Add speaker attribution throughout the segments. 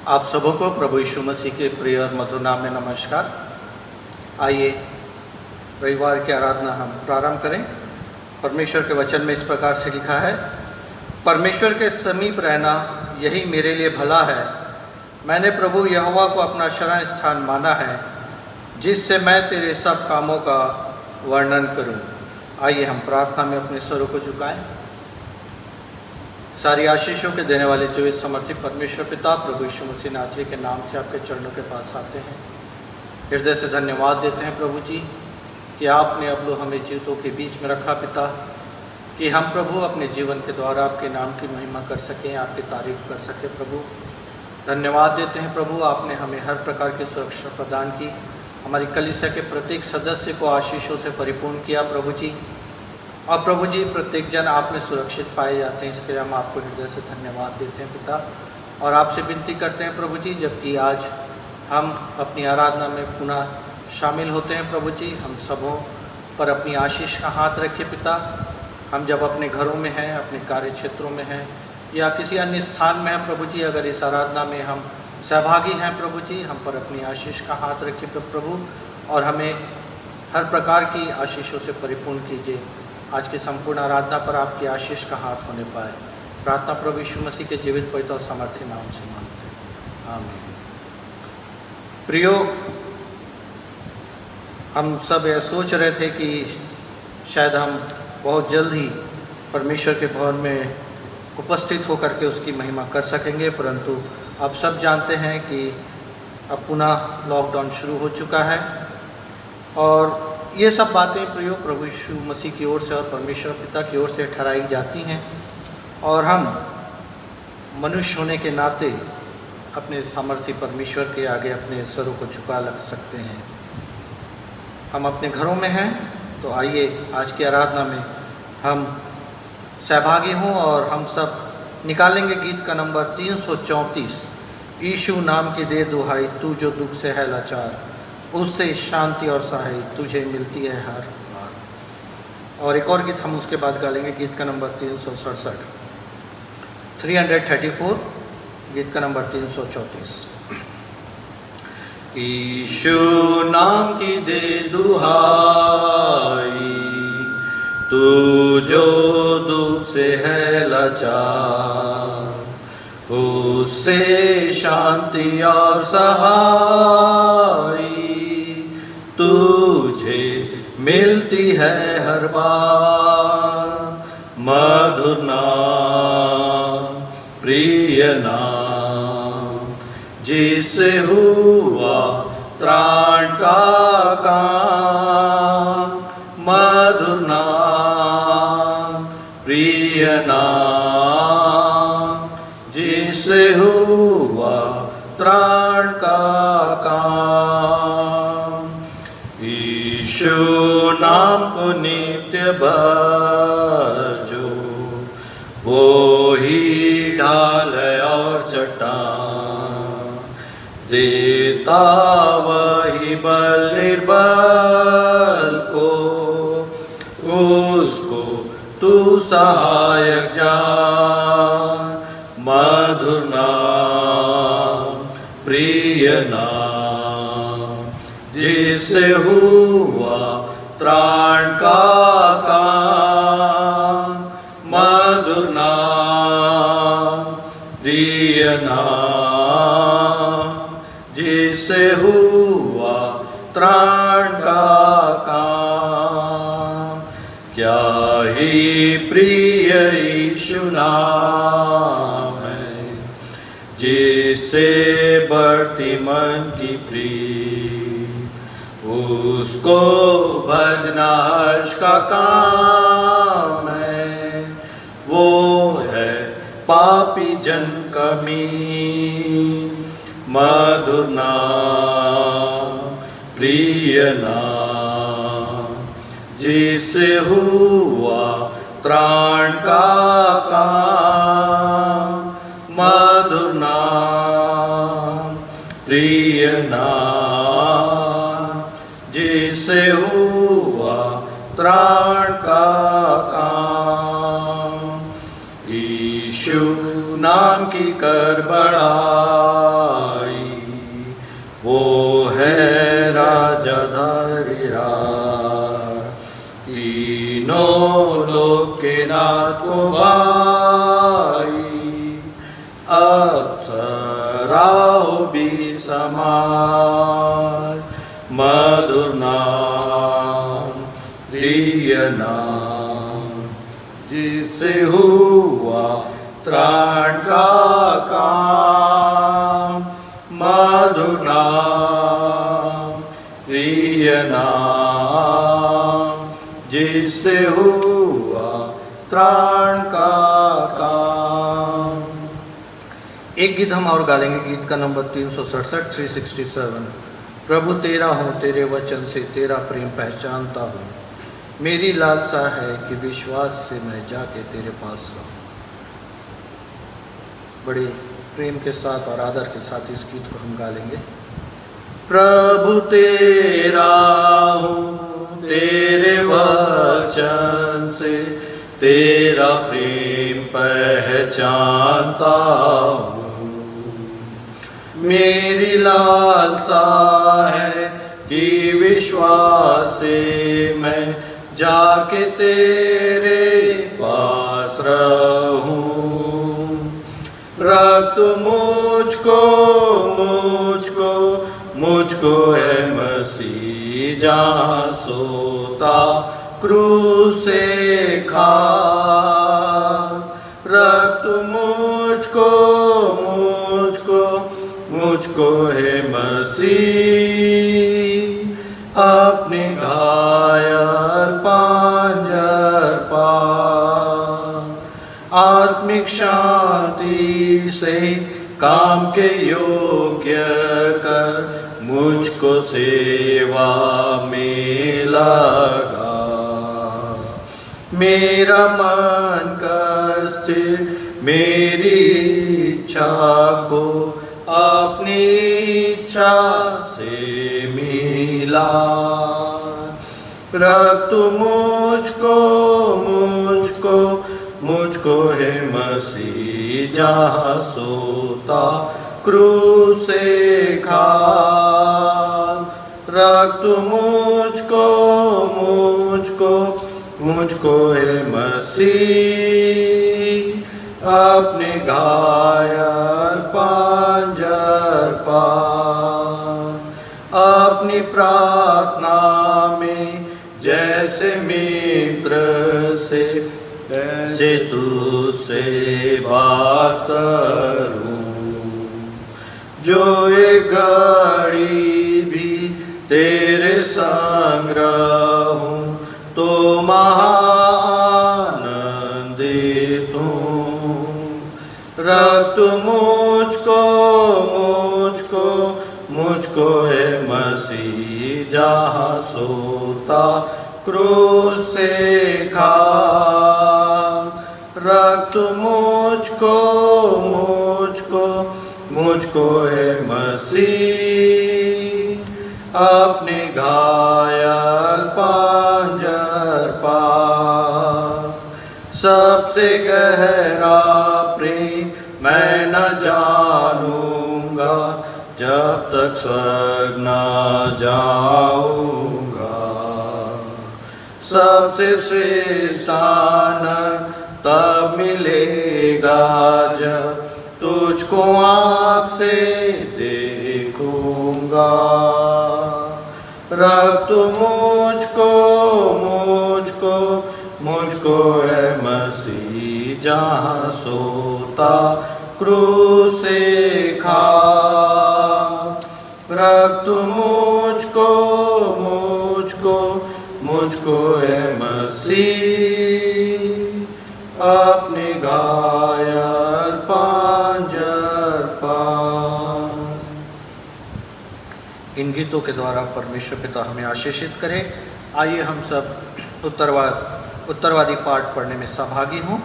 Speaker 1: आप सबों को प्रभु यीशु मसीह के प्रिय और मधुर नाम में नमस्कार। आइए रविवार की आराधना हम प्रारंभ करें। परमेश्वर के वचन में इस प्रकार से लिखा है, परमेश्वर के समीप रहना यही मेरे लिए भला है। मैंने प्रभु यहोवा को अपना शरण स्थान माना है, जिससे मैं तेरे सब कामों का वर्णन करूं। आइए हम प्रार्थना में अपने स्वरों को झुकाएं। सारी आशीषों के देने वाले जीवित समर्थी परमेश्वर पिता प्रभु यीशु मसीह नासरी के नाम से आपके चरणों के पास आते हैं। हृदय से धन्यवाद देते हैं प्रभु जी कि आपने अब लो हमें जीवितों के बीच में रखा पिता, कि हम प्रभु अपने जीवन के द्वारा आपके नाम की महिमा कर सकें, आपकी तारीफ कर सकें। प्रभु धन्यवाद देते हैं प्रभु, आपने हमें हर प्रकार की सुरक्षा प्रदान की, हमारी कलीसिया के प्रत्येक सदस्य को आशीषों से परिपूर्ण किया प्रभु जी। और प्रभु जी प्रत्येक जन आप में सुरक्षित पाए जाते हैं, इसके लिए हम आपको हृदय से धन्यवाद देते हैं पिता। और आपसे विनती करते हैं प्रभु जी, जबकि आज हम अपनी आराधना में पुनः शामिल होते हैं प्रभु जी, हम सबों पर अपनी आशीष का हाथ रखिए पिता। हम जब अपने घरों में हैं, अपने कार्य क्षेत्रों में हैं या किसी अन्य स्थान में हैं प्रभु जी, अगर इस आराधना में हम सहभागी हैं प्रभु जी, हम पर अपनी आशीष का हाथ रखिए प्रभु, और हमें हर प्रकार की आशीषों से परिपूर्ण कीजिए। आज की संपूर्ण आराधना पर आपकी आशीष का हाथ होने पाए। प्रार्थना प्रभु यीशु मसीह के जीवित पवित्र और सामर्थी नाम से मांगते हैं, आमीन। प्रियो, हम सब यह सोच रहे थे कि शायद हम बहुत जल्द ही परमेश्वर के भवन में उपस्थित होकर के उसकी महिमा कर सकेंगे, परंतु आप सब जानते हैं कि अब पुनः लॉकडाउन शुरू हो चुका है। और ये सब बातें प्रियो प्रभु यीशु मसीह की ओर से और परमेश्वर पिता की ओर से ठहराई जाती हैं, और हम मनुष्य होने के नाते अपने सामर्थी परमेश्वर के आगे अपने स्वरों को झुका लग सकते हैं। हम अपने घरों में हैं, तो आइए आज की आराधना में हम सहभागी हों और हम सब निकालेंगे गीत का नंबर 334, यीशु नाम की दे दुहाई, तू जो दुख से है लाचार, उससे शांति और सहाय तुझे मिलती है हर बार। और एक और गीत हम उसके बाद गा लेंगे, गीत का नंबर 367, 334, गीत का नंबर 334। यीशु नाम की दे दुहाई, तू जो दुख से है लाचार, उससे शांति और सहाय तुझे मिलती है हर बार। मधुर नाम, प्रिय नाम, जिससे हुआ त्राण का काम। मधुर नाम, प्रिय नाम, जिससे हुआ त्राण का काम। यीशु नाम को नित्य भजो, वो ही ढाल और चट्टान, देता वही बल निर्बल को, उसको तू सहायक जान। मधुर नाम, प्रिय नाम, जिससे हुआ त्राण का काम। मधुर नाम, प्रिय नाम, जिससे हुआ त्राण का काम। क्या ही प्रिय यीशु नाम है, जिससे बढ़ती मन की प्रीत, उसको भजना हर्ष का काम है। वो है पापी जन का मीत। मधुर नाम, प्रिय नाम, जिससे हुआ त्राण का काम। मधुर नाम, प्रिय नाम, जिससे हुआ त्राण का काम। यीशु नाम की कर बढ़ाई, रात को बाई, अप्सराओं भी समार। मधुर नाम, प्रिय नाम, जिससे हुआ त्राण का काम। मधुर नाम, प्रिय नाम, जिससे हुआ त्राण का काम। एक गीत हम और गा लेंगे, गीत का नंबर 367, 367। प्रभु तेरा हूँ, तेरे वचन से तेरा प्रेम पहचानता हूँ। मेरी लालसा है कि विश्वास से मैं जाके तेरे पास रहूँ। बड़े प्रेम के साथ और आदर के साथ इस गीत को हम गा लेंगे। प्रभु तेरा हूँ, तेरे वचन से तेरा प्रेम पहचानता हूँ। मेरी लालसा है कि विश्वास से मैं जाके तेरे पास रहूं। रक्त मुझको है मसीह जहाँ सोता क्रूस से खास। रक्त मुझको है मसीह अपने घायल पांजर पार। आत्मिक शांति से काम के योग्य कर मुझको सेवा में लगा। मेरा मन कर स्थिर मेरी इच्छा को अपनी इच्छा से मिला। रक्त मुझको है मसीह जहाँ सोता क्रूस से खास। रक्त मुझको है मसीह अपने घायल पांजर पार। अपनी प्रार्थना में जैसे मित्र से तैसे तुझसे बात करूं। जो एक घड़ी भी तेरे संग रहूं तो महाआनंदित हूँ। रक्त मुझको है मसीह जहाँ सोता क्रूस से खास। रक्त मुझको है मसीह अपने घायल पांजर पार। सबसे गहरा प्रेम मैं न जानूंगा जब तक स्वर्ग न जाऊंगा। सबसे श्रेष्ठ आनंद तब मिलेगा जब तुझको आँख से देखूंगा। रक्त मुझको है मसीह जहाँ सोता क्रूस से खास। रक्त मुझको है मसीह अपने घायल पांजर पार। इन गीतों के द्वारा परमेश्वर पिता हमें आशीषित करे। आइए हम सब उत्तरवादी पाठ पढ़ने में सहभागी हों।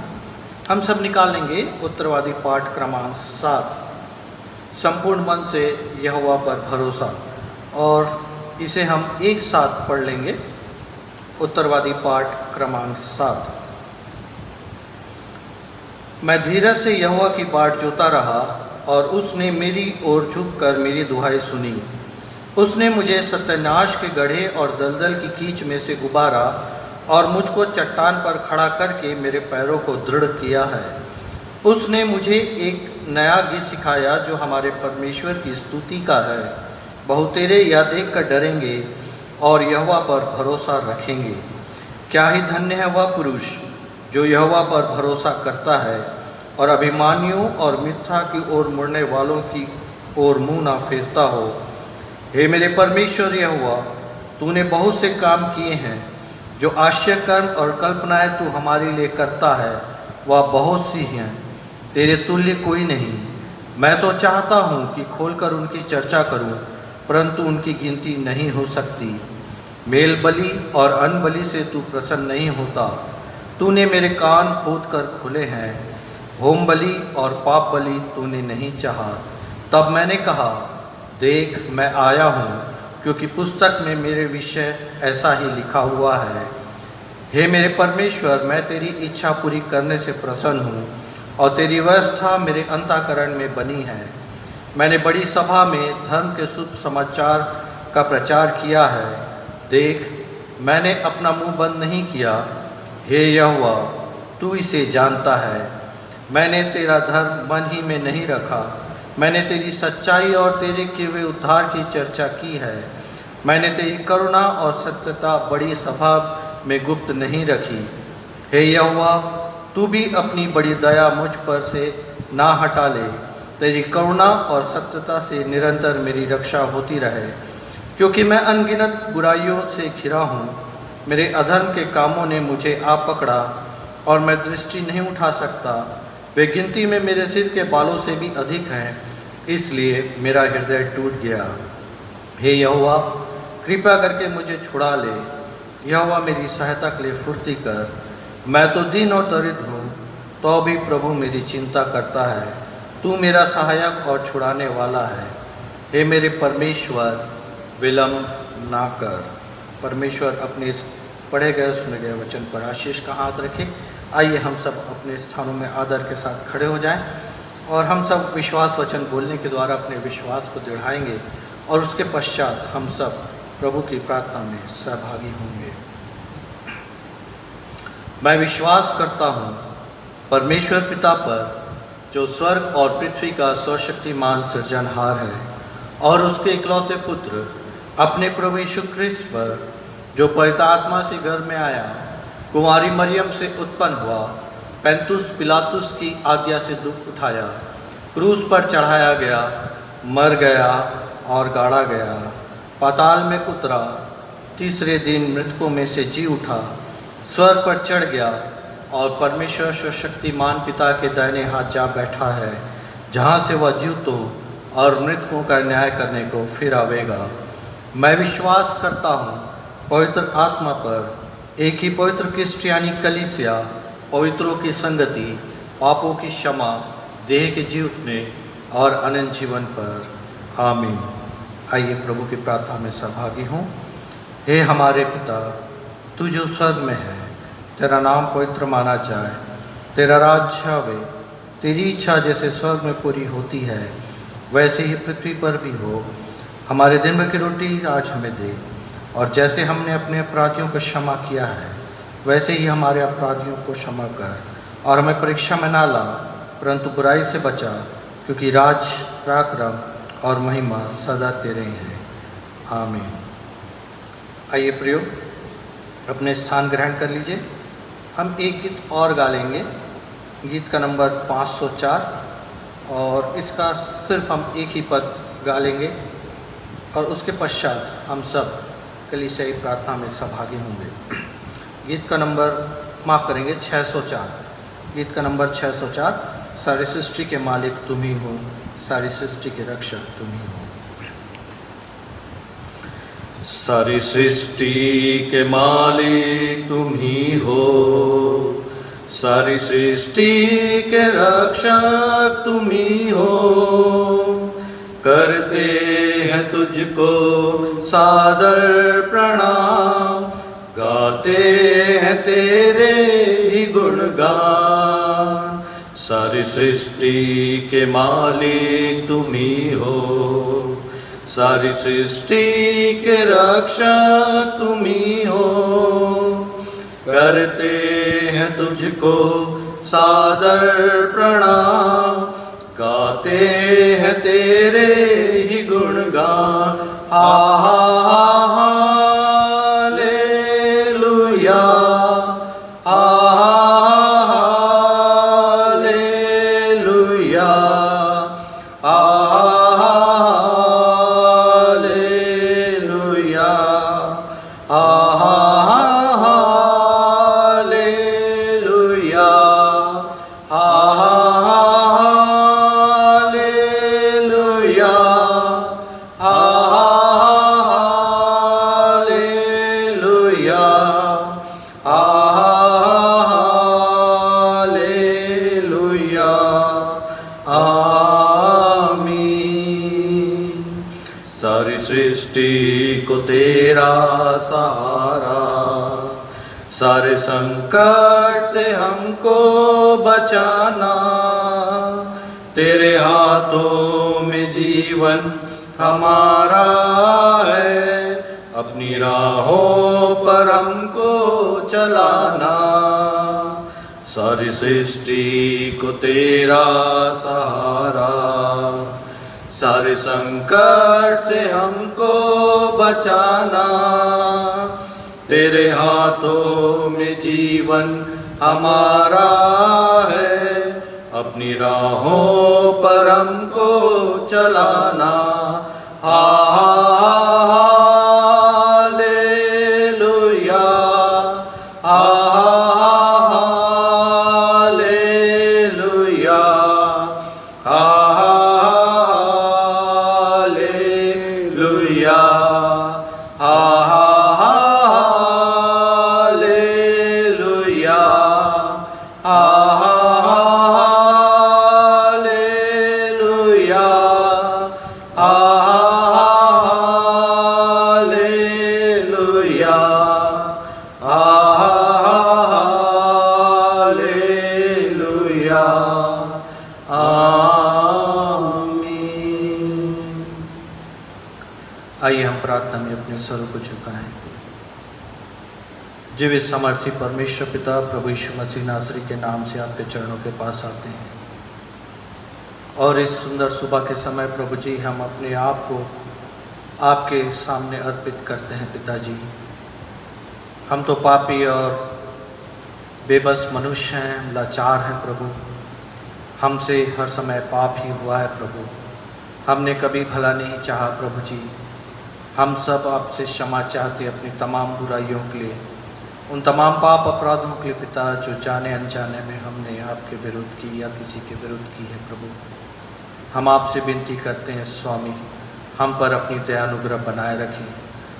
Speaker 1: हम सब निकालेंगे उत्तरवादी पाठ क्रमांक 7, संपूर्ण मन से यहोवा पर भरोसा, और इसे हम एक साथ पढ़ लेंगे। उत्तरवादी पाठ क्रमांक 7। मैं धीरज से यहोवा की बाट जोता रहा और उसने मेरी ओर झुककर मेरी दुहाई सुनी। उसने मुझे सत्यानाश के गड्ढे और दलदल की कीच में से गुबारा और मुझको चट्टान पर खड़ा करके मेरे पैरों को दृढ़ किया है। उसने मुझे एक नया गीत सिखाया जो हमारे परमेश्वर की स्तुति का है। बहुतेरे यह देख कर डरेंगे और यहोवा पर भरोसा रखेंगे। क्या ही धन्य है वह पुरुष जो यहोवा पर भरोसा करता है और अभिमानियों और मिथ्या की ओर मुड़ने वालों की ओर मुँह ना फेरता हो। हे मेरे परमेश्वर यहोवा, तूने बहुत से काम किए हैं। जो आश्चर्य कर्म और कल्पनाएं तू हमारे लिए करता है वह बहुत सी हैं, तेरे तुल्य कोई नहीं। मैं तो चाहता हूँ कि खोलकर उनकी चर्चा करूँ, परंतु उनकी गिनती नहीं हो सकती। मेल बलि और अन्न बलि से तू प्रसन्न नहीं होता। तूने मेरे कान खोद कर खुले हैं। होम बलि और पाप बलि तूने नहीं चाहा। तब मैंने कहा, देख मैं आया हूँ, क्योंकि पुस्तक में मेरे विषय ऐसा ही लिखा हुआ है। हे मेरे परमेश्वर, मैं तेरी इच्छा पूरी करने से प्रसन्न हूँ और तेरी व्यवस्था मेरे अंतःकरण में बनी है। मैंने बड़ी सभा में धर्म के शुभ समाचार का प्रचार किया है। देख, मैंने अपना मुंह बंद नहीं किया। हे यहोवा, तू इसे जानता है। मैंने तेरा धर्म मन ही में नहीं रखा। मैंने तेरी सच्चाई और तेरे किए हुए उद्धार की चर्चा की है। मैंने तेरी करुणा और सत्यता बड़ी सभा में गुप्त नहीं रखी। हे यहोवा, तू भी अपनी बड़ी दया मुझ पर से ना हटा ले। तेरी करुणा और सत्यता से निरंतर मेरी रक्षा होती रहे, क्योंकि मैं अनगिनत बुराइयों से घिरा हूँ। मेरे अधर्म के कामों ने मुझे आ पकड़ा और मैं दृष्टि नहीं उठा सकता। वे गिनती में मेरे सिर के बालों से भी अधिक हैं, इसलिए मेरा हृदय टूट गया। हे यहोवा, कृपा करके मुझे छुड़ा ले। यहोवा, मेरी सहायता के लिए फुर्ती कर। मैं तो दीन और दरिद्र हूँ, तो भी प्रभु मेरी चिंता करता है। तू मेरा सहायक और छुड़ाने वाला है। हे मेरे परमेश्वर, विलम्ब ना कर। परमेश्वर अपने पढ़े गए सुने गए वचन पर आशीष का हाथ रखे। आइए हम सब अपने स्थानों में आदर के साथ खड़े हो जाएं और हम सब विश्वास वचन बोलने के द्वारा अपने विश्वास को दृढ़ाएंगे और उसके पश्चात हम सब प्रभु की प्रार्थना में सहभागी होंगे। मैं विश्वास करता हूँ परमेश्वर पिता पर, जो स्वर्ग और पृथ्वी का सर्वशक्तिमान सृजनहार है, और उसके इकलौते पुत्र अपने प्रभु यीशु ख्रिस्त पर, जो पवित्र आत्मा से घर में आया, कुंवारी मरियम से उत्पन्न हुआ, पैंतुस पिलातुस की आज्ञा से दुख उठाया, क्रूस पर चढ़ाया गया, मर गया और गाड़ा गया, पाताल में उतरा, तीसरे दिन मृतकों में से जी उठा, स्वर्ग पर चढ़ गया और परमेश्वर सर्वशक्तिमान पिता के दाहिने हाथ जा बैठा है, जहाँ से वह जीवतों और मृतकों का न्याय करने को फिर आवेगा। मैं विश्वास करता हूँ पवित्र आत्मा पर, एक ही पवित्र क्रिस्टियानी कलीसिया, पवित्रों की संगति, पापों की क्षमा, देह के जी उठने और अनंत जीवन पर। आमीन। आइए प्रभु की प्रार्थना में सहभागी हों। हे हमारे पिता, तू जो स्वर्ग में है, तेरा नाम पवित्र माना जाए, तेरा राज्य आवे, तेरी इच्छा जैसे स्वर्ग में पूरी होती है वैसे ही पृथ्वी पर भी हो। हमारे दिन भर की रोटी आज हमें दे, और जैसे हमने अपने अपराधियों को क्षमा किया है वैसे ही हमारे अपराधियों को क्षमा कर, और हमें परीक्षा में ना ला, परंतु बुराई से बचा, क्योंकि राज, पराक्रम और महिमा सदा तेरे हैं। आमीन। आइए प्रियो, अपने स्थान ग्रहण कर लीजिए। हम एक गीत और गा लेंगे, गीत का नंबर 504, और इसका सिर्फ हम एक ही पद गा लेंगे और उसके पश्चात हम सब कलीसियाई प्रार्थना में सहभागी होंगे। गीत का नंबर माफ़ करेंगे 604, गीत का नंबर 604। सारी सृष्टि के मालिक तुम ही हो, सारी सृष्टि के रक्षक तुम ही हो।
Speaker 2: सारी सृष्टि के मालिक तुम ही हो, सारी सृष्टि के रक्षक तुम ही हो। करते हैं तुझको सादर प्रणाम, गाते हैं तेरे ही गुणगान। सारी सृष्टि के मालिक तुम ही हो, सारी सृष्टि के रक्षक तुम ही हो। करते हैं तुझको सादर प्रणाम, गाते हैं तेरे ही गुणगान। Hallelujah, hallelujah, hallelujah, hallelujah, hallelujah, hallelujah, hallelujah, आमीन। सारी सृष्टि को तेरा सहारा, सारे संकट से हमको बचाना, तेरे हाथों में जीवन हमारा है, अपनी राहों पर हमको चलाना। सारी सृष्टि को तेरा सहारा, सारे संकट से हमको बचाना, तेरे हाथों में जीवन हमारा है, अपनी राहों पर हमको चलाना। Hallelujah, hallelujah, hallelujah, hallelujah, hallelujah, hallelujah, hallelujah, आमीन।
Speaker 1: आइए हम प्रार्थना में अपने सर को झुकाएं। जीवित समर्थी परमेश्वर पिता, प्रभु यीशु मसीह नासरी के नाम से आपके चरणों के पास आते हैं और इस सुंदर सुबह के समय प्रभु जी हम अपने आप को आपके सामने अर्पित करते हैं। पिताजी, हम तो पापी और बेबस मनुष्य हैं, लाचार हैं प्रभु, हमसे हर समय पाप ही हुआ है प्रभु, हमने कभी भला नहीं चाहा प्रभु जी। हम सब आपसे क्षमा चाहते अपनी तमाम बुराइयों के लिए, उन तमाम पाप अपराधों के लिए पिता जो जाने अनजाने में हमने आपके विरुद्ध की या किसी के विरुद्ध की है प्रभु। हम आपसे विनती करते हैं स्वामी, हम पर अपनी दयानुग्रह बनाए रखें।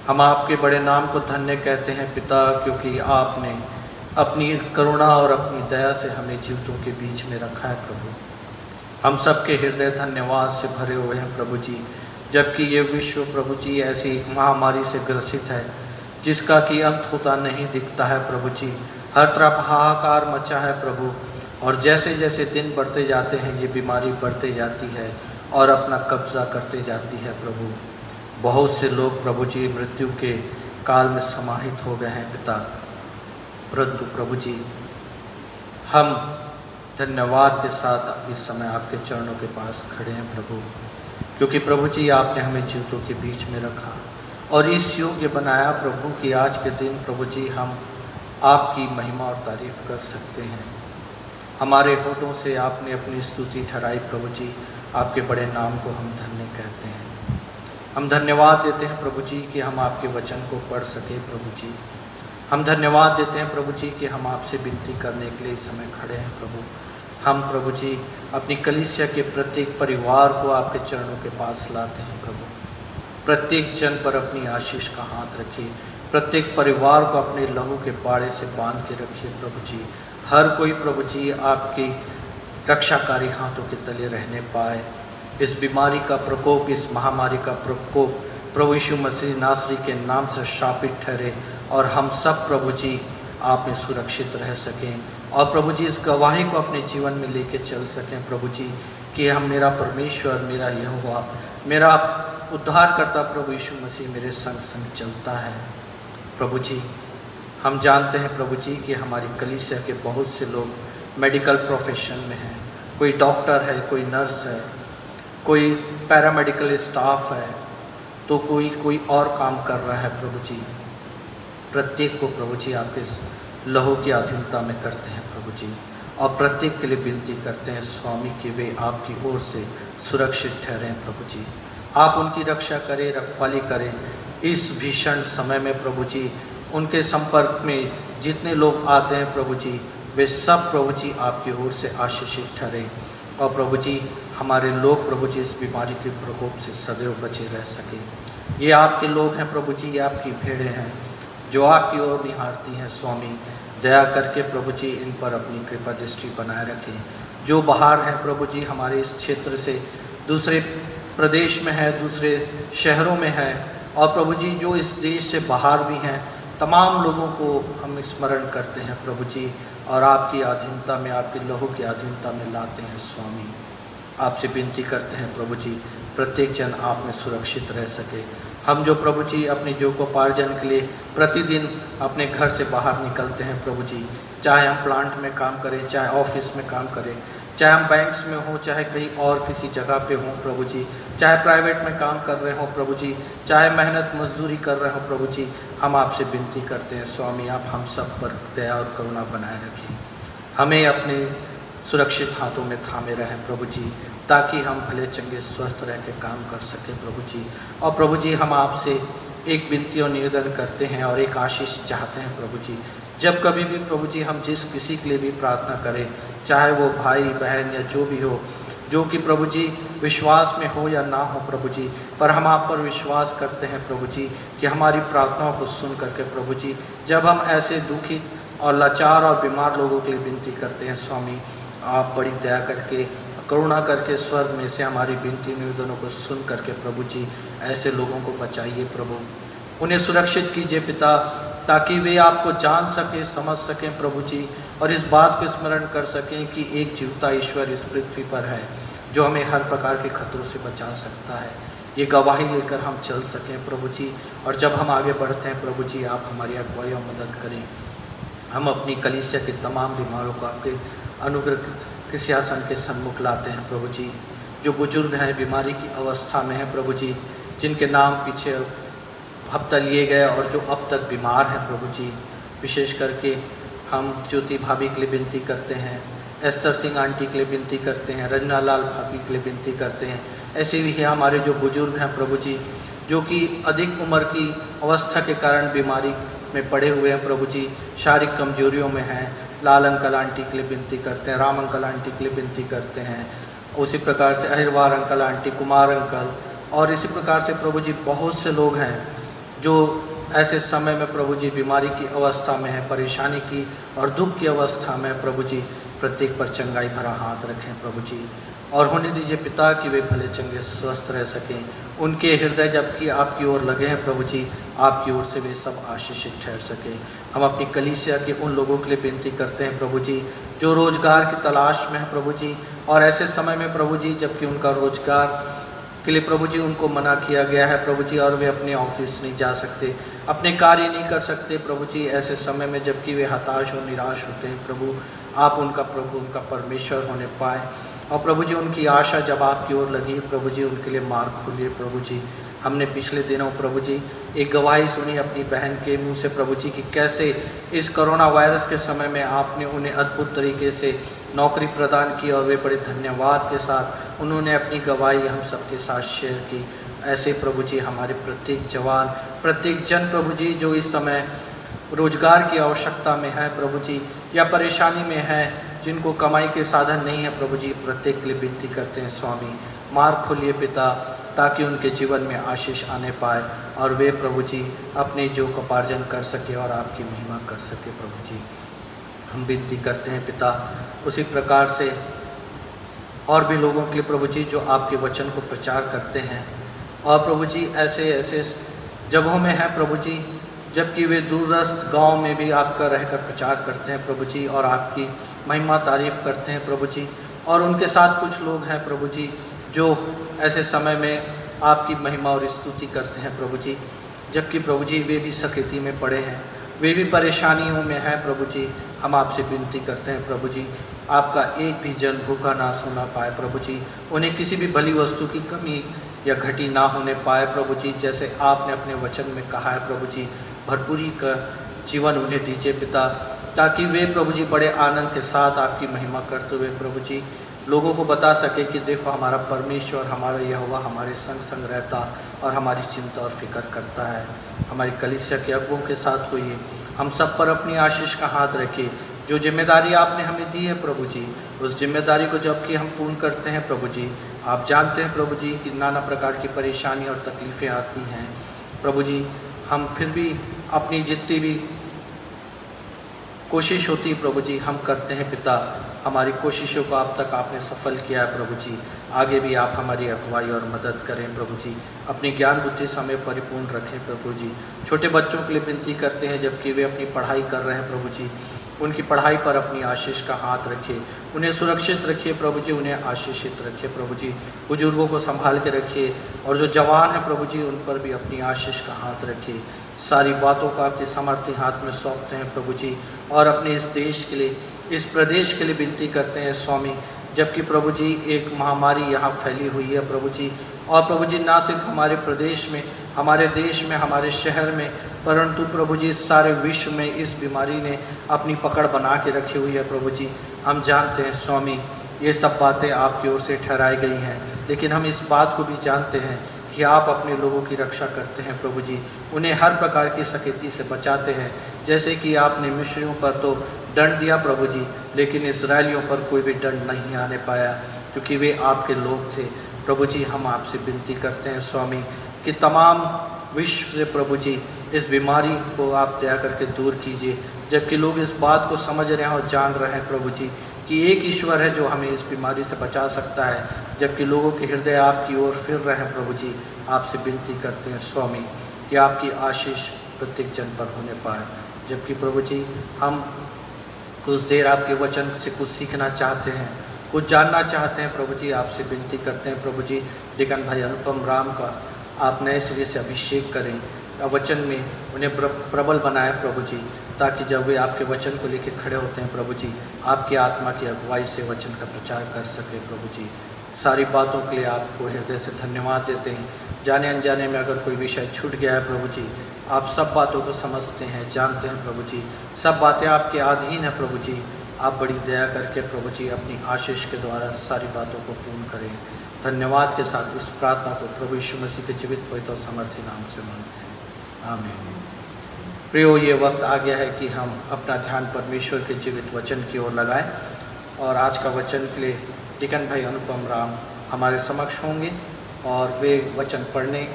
Speaker 1: हम आपके बड़े नाम को धन्य कहते हैं पिता, क्योंकि आपने अपनी करुणा और अपनी दया से हमें जीवितों के बीच में रखा है प्रभु। हम सबके हृदय धन्यवाद से भरे हुए हैं प्रभु जी, जबकि ये विश्व प्रभु जी ऐसी महामारी से ग्रसित है जिसका कि अंत होता नहीं दिखता है प्रभु जी। हर तरफ हाहाकार मचा है प्रभु, और जैसे जैसे दिन बढ़ते जाते हैं ये बीमारी बढ़ते जाती है और अपना कब्जा करते जाती है प्रभु। बहुत से लोग प्रभु जी मृत्यु के काल में समाहित हो गए हैं पिता, परंतु प्रभु जी हम धन्यवाद के साथ इस समय आपके चरणों के पास खड़े हैं प्रभु, क्योंकि प्रभु जी आपने हमें जीवितों के बीच में रखा और इस योग्य बनाया प्रभु कि आज के दिन प्रभु जी हम आपकी महिमा और तारीफ कर सकते हैं। हमारे होठों से आपने अपनी स्तुति ठहराई प्रभु जी, आपके बड़े नाम को हम धन्य कहते हैं। हम धन्यवाद देते हैं प्रभु जी कि हम आपके वचन को पढ़ सके प्रभु जी। हम धन्यवाद देते हैं प्रभु जी कि हम आपसे विनती करने के लिए इस समय खड़े हैं प्रभु। हम प्रभु जी अपनी कलीसिया के प्रत्येक परिवार को आपके चरणों के पास लाते हैं प्रभु। प्रत्येक जन पर अपनी आशीष का हाथ रखिए, प्रत्येक परिवार को अपने लहू के पाड़े से बांध के रखिए प्रभु जी। हर कोई प्रभु जी आपकी रक्षाकारी हाथों के तले रहने पाए। इस बीमारी का प्रकोप, इस महामारी का प्रकोप प्रभु यीशु मसीह नासरी के नाम से शापित ठहरे और हम सब प्रभु जी आप में सुरक्षित रह सकें और प्रभु जी इस गवाही को अपने जीवन में लेके चल सकें प्रभु जी कि हम मेरा परमेश्वर, मेरा यहोवा, मेरा उद्धारकर्ता प्रभु यीशु मसीह मेरे संग संग चलता है। प्रभु जी हम जानते हैं प्रभु जी कि हमारी कलीसिया के बहुत से लोग मेडिकल प्रोफेशन में हैं, कोई डॉक्टर है, कोई नर्स है, कोई पैरामेडिकल स्टाफ है, तो कोई और काम कर रहा है प्रभु जी। प्रत्येक को प्रभु जी आपके लहू की अधीनता में करते हैं प्रभु जी, और प्रत्येक के लिए विनती करते हैं स्वामी कि वे आपकी ओर से सुरक्षित ठहरें प्रभु जी। आप उनकी रक्षा करें, रखवाली करें इस भीषण समय में प्रभु जी। उनके संपर्क में जितने लोग आते हैं प्रभु जी, वे सब प्रभु जी आपकी ओर से आशीषित ठहरें, और प्रभु जी हमारे लोग प्रभु जी इस बीमारी के प्रकोप से सदैव बचे रह सकें। ये आपके लोग हैं प्रभु जी, ये आपकी भेड़ें हैं जो आपकी ओर निहारती हैं स्वामी। दया करके प्रभु जी इन पर अपनी कृपा दृष्टि बनाए रखें। जो बाहर हैं प्रभु जी, हमारे इस क्षेत्र से दूसरे प्रदेश में है, दूसरे शहरों में है, और प्रभु जी जो इस देश से बाहर भी हैं, तमाम लोगों को हम स्मरण करते हैं प्रभु जी, और आपकी अधीनता में, आपके लहू की अधीनता में लाते हैं स्वामी। आपसे विनती करते हैं प्रभु जी प्रत्येक जन आप में सुरक्षित रह सके। हम जो प्रभु जी अपनी जीविकोपार्जन के लिए प्रतिदिन अपने घर से बाहर निकलते हैं प्रभु जी, चाहे हम प्लांट में काम करें, चाहे ऑफिस में काम करें, चाहे हम बैंक्स में हों, चाहे कहीं और किसी जगह पे हों प्रभु जी, चाहे प्राइवेट में काम कर रहे हों प्रभु जी, चाहे मेहनत मजदूरी कर रहे हों प्रभु जी, हम आपसे विनती करते हैं स्वामी आप हम सब पर दया और करुणा बनाए रखें। हमें अपने सुरक्षित हाथों में थामे रहें प्रभु जी, ताकि हम भले चंगे स्वस्थ रह के काम कर सकें प्रभु जी। और प्रभु जी हम आपसे एक विनती और निवेदन करते हैं और एक आशीष चाहते हैं प्रभु जी। जब कभी भी प्रभु जी हम जिस किसी के लिए भी प्रार्थना करें, चाहे वो भाई बहन या जो भी हो, जो कि प्रभु जी विश्वास में हो या ना हो प्रभु जी, पर हम आप पर विश्वास करते हैं प्रभु जी कि हमारी प्रार्थनाओं को सुन करके प्रभु जी, जब हम ऐसे दुखी और लाचार और बीमार लोगों के लिए विनती करते हैं स्वामी, आप बड़ी दया करके करुणा करके स्वर्ग में से हमारी विनती निवेदनों को सुन करके प्रभु जी ऐसे लोगों को बचाइए प्रभु, उन्हें सुरक्षित कीजिए पिता, ताकि वे आपको जान सकें, समझ सकें प्रभु जी, और इस बात को स्मरण कर सकें कि एक जीवता ईश्वर इस पृथ्वी पर है जो हमें हर प्रकार के खतरों से बचा सकता है। ये गवाही लेकर हम चल सकें प्रभु जी, और जब हम आगे बढ़ते हैं प्रभु जी आप हमारी अगुवाई और मदद करें। हम अपनी कलीसिया के तमाम बीमारों को आपके अनुग्रह के सिंहासन के सन्मुख लाते हैं प्रभु जी। जो बुजुर्ग हैं, बीमारी की अवस्था में हैं प्रभु जी, जिनके नाम पीछे हफ्ता लिए गए और जो अब तक बीमार हैं प्रभु जी, विशेष करके हम ज्योति भाभी के लिए विनती करते हैं, एस्तर सिंह आंटी के लिए विनती करते हैं, रजना लाल भाभी के लिए विनती करते हैं। ऐसे भी है हमारे जो बुजुर्ग हैं प्रभु जी, जो कि अधिक उम्र की अवस्था के कारण बीमारी में पड़े हुए हैं प्रभु जी, शारीरिक कमजोरियों में हैं। लाल अंकल आंटी के लिए विनती करते हैं, राम अंकल आंटी के लिए विनती करते हैं, उसी प्रकार से Ahirwar uncle aunty, Kumar uncle, और इसी प्रकार से प्रभु जी बहुत से लोग हैं जो ऐसे समय में प्रभु जी बीमारी की अवस्था में है, परेशानी की और दुख की अवस्था में प्रभु जी, प्रत्येक पर चंगाई भरा हाथ रखें प्रभु जी, और होने दीजिए पिता कि वे भले चंगे स्वस्थ रह सकें। उनके हृदय जबकि आपकी ओर लगे हैं प्रभु जी, आपकी ओर से वे सब आशीषित ठहर सकें। हम अपनी कलीसिया के उन लोगों के लिए विनती करते हैं प्रभु जी जो रोजगार की तलाश में है प्रभु जी, और ऐसे समय में प्रभु जी जबकि उनका रोजगार के लिए प्रभु जी उनको मना किया गया है प्रभु जी, और वे अपने ऑफिस नहीं जा सकते, अपने कार्य नहीं कर सकते प्रभु जी। ऐसे समय में जबकि वे हताश और निराश होते हैं प्रभु, आप उनका प्रभु, उनका परमेश्वर होने पाए, और प्रभु जी उनकी आशा जब आपकी ओर लगी प्रभु जी, उनके लिए मार्ग खोलिए प्रभु जी। हमने पिछले दिनों प्रभु जी एक गवाही सुनी अपनी बहन के मुंह से प्रभु जी कि कैसे इस कोरोना वायरस के समय में आपने उन्हें अद्भुत तरीके से नौकरी प्रदान की, और वे बड़े धन्यवाद के साथ उन्होंने अपनी गवाही हम सबके साथ शेयर की। ऐसे प्रभु जी हमारे प्रत्येक जवान, प्रत्येक जन प्रभु जी जो इस समय रोजगार की आवश्यकता में है प्रभु जी, या परेशानी में है, जिनको कमाई के साधन नहीं है प्रभु जी, प्रत्येक के लिए विनती करते हैं स्वामी, मार्ग खोलिए पिता, ताकि उनके जीवन में आशीष आने पाए और वे प्रभु जी अपने जो उपार्जन कर सके और आपकी महिमा कर सके प्रभु जी। हम विनती करते हैं पिता, उसी प्रकार से और भी लोगों के लिए प्रभु जी जो आपके वचन को प्रचार करते हैं, और प्रभु जी ऐसे ऐसे जगहों में हैं प्रभु जी, जबकि वे दूरस्थ गांव में भी आपका रहकर प्रचार करते हैं प्रभु जी, और आपकी महिमा तारीफ़ करते हैं प्रभु जी। और उनके साथ कुछ लोग हैं प्रभु जी जो ऐसे समय में आपकी महिमा और स्तुति करते हैं प्रभु जी, जबकि प्रभु जी वे भी सकेती में पड़े हैं। वे भी परेशानियों में हैं प्रभु जी। हम आपसे विनती करते हैं प्रभु जी, आपका एक भी जन भूखा ना सोना पाए प्रभु जी, उन्हें किसी भी भली वस्तु की कमी या घटी ना होने पाए प्रभु जी। जैसे आपने अपने वचन में कहा है प्रभु जी, भरपूरी का जीवन उन्हें दीजिए पिता, ताकि वे प्रभु जी बड़े आनंद के साथ आपकी महिमा करते हुए प्रभु जी लोगों को बता सके कि देखो हमारा परमेश्वर, हमारा यहोवा हमारे संग संग रहता और हमारी चिंता और फिक्र करता है। हमारी कलीसिया के अगुवों के साथ होइए, हम सब पर अपनी आशीष का हाथ रखिए। जो जिम्मेदारी आपने हमें दी है प्रभु जी, उस जिम्मेदारी को जबकि हम पूर्ण करते हैं प्रभु जी, आप जानते हैं प्रभु जी कि नाना प्रकार की परेशानी और तकलीफ़ें आती हैं प्रभु जी। हम फिर भी अपनी जितनी भी कोशिश होती है प्रभु जी हम करते हैं पिता। हमारी कोशिशों को अब तक आपने सफल किया है प्रभु जी, आगे भी आप हमारी अगुवाई और मदद करें प्रभु जी। अपनी ज्ञान बुद्धि समय परिपूर्ण रखें प्रभु जी। छोटे बच्चों के लिए विनती करते हैं जबकि वे अपनी पढ़ाई कर रहे हैं प्रभु जी, उनकी पढ़ाई पर अपनी आशीष का हाथ रखिए, उन्हें सुरक्षित रखिए प्रभु जी, उन्हें आशीषित रखिए प्रभु जी। बुजुर्गों को संभाल के रखिए और जो जवान हैं प्रभु जी उन पर भी अपनी आशीष का हाथ रखिए। सारी बातों को आपके समर्थी हाथ में सौंपते हैं प्रभु जी, और अपने इस देश के लिए, इस प्रदेश के लिए विनती करते हैं स्वामी। जबकि प्रभु जी एक महामारी यहाँ फैली हुई है प्रभु जी, और प्रभु जी ना सिर्फ हमारे प्रदेश में, हमारे देश में, हमारे शहर में, परंतु प्रभु जी सारे विश्व में इस बीमारी ने अपनी पकड़ बना के रखी हुई है प्रभु जी। हम जानते हैं स्वामी ये सब बातें आपकी ओर से ठहराई गई हैं, लेकिन हम इस बात को भी जानते हैं कि आप अपने लोगों की रक्षा करते हैं प्रभु जी, उन्हें हर प्रकार की सकेती से बचाते हैं। जैसे कि आपने मिस्रियों पर तो दंड दिया प्रभु जी, लेकिन इजरायलियों पर कोई भी दंड नहीं आने पाया क्योंकि वे आपके लोग थे प्रभु जी। हम आपसे विनती करते हैं स्वामी कि तमाम विश्व से प्रभु जी इस बीमारी को आप दया करके दूर कीजिए, जबकि लोग इस बात को समझ रहे हैं और जान रहे हैं प्रभु जी कि एक ईश्वर है जो हमें इस बीमारी से बचा सकता है, जबकि लोगों के हृदय आपकी ओर फिर रहे हैं प्रभु जी। आपसे विनती करते हैं स्वामी कि आपकी आशीष प्रत्येक जन पर होने पाए। जबकि प्रभु जी हम कुछ देर आपके वचन से कुछ सीखना चाहते हैं, कुछ जानना चाहते हैं प्रभु जी, आपसे विनती करते हैं प्रभु जी। लेकिन भाई अनुपम राम का आप नए सिरे से अभिषेक करें, वचन में उन्हें प्रबल बनाएं प्रभु जी, ताकि जब वे आपके वचन को लेकर खड़े होते हैं प्रभु जी, आपकी आत्मा की अगुवाई से वचन का प्रचार कर सके प्रभु जी। सारी बातों के लिए आपको हृदय से धन्यवाद देते हैं। जाने अनजाने में अगर कोई विषय छूट गया है प्रभु जी, आप सब बातों को समझते हैं, जानते हैं प्रभु जी, सब बातें आपके अधीन है प्रभु जी। आप बड़ी दया करके प्रभु जी अपनी आशीष के द्वारा सारी बातों को पूर्ण करें। धन्यवाद के साथ इस प्रार्थना को प्रभु यीशु मसीह के जीवित पवित्र और समर्थी नाम से मांगते हैं, आमीन। प्रियो, ये वक्त आ गया है कि हम अपना ध्यान परमेश्वर के जीवित वचन की ओर लगाएं, और आज का वचन के लिए डिकन भाई अनुपम राम हमारे समक्ष होंगे और वे वचन पढ़ने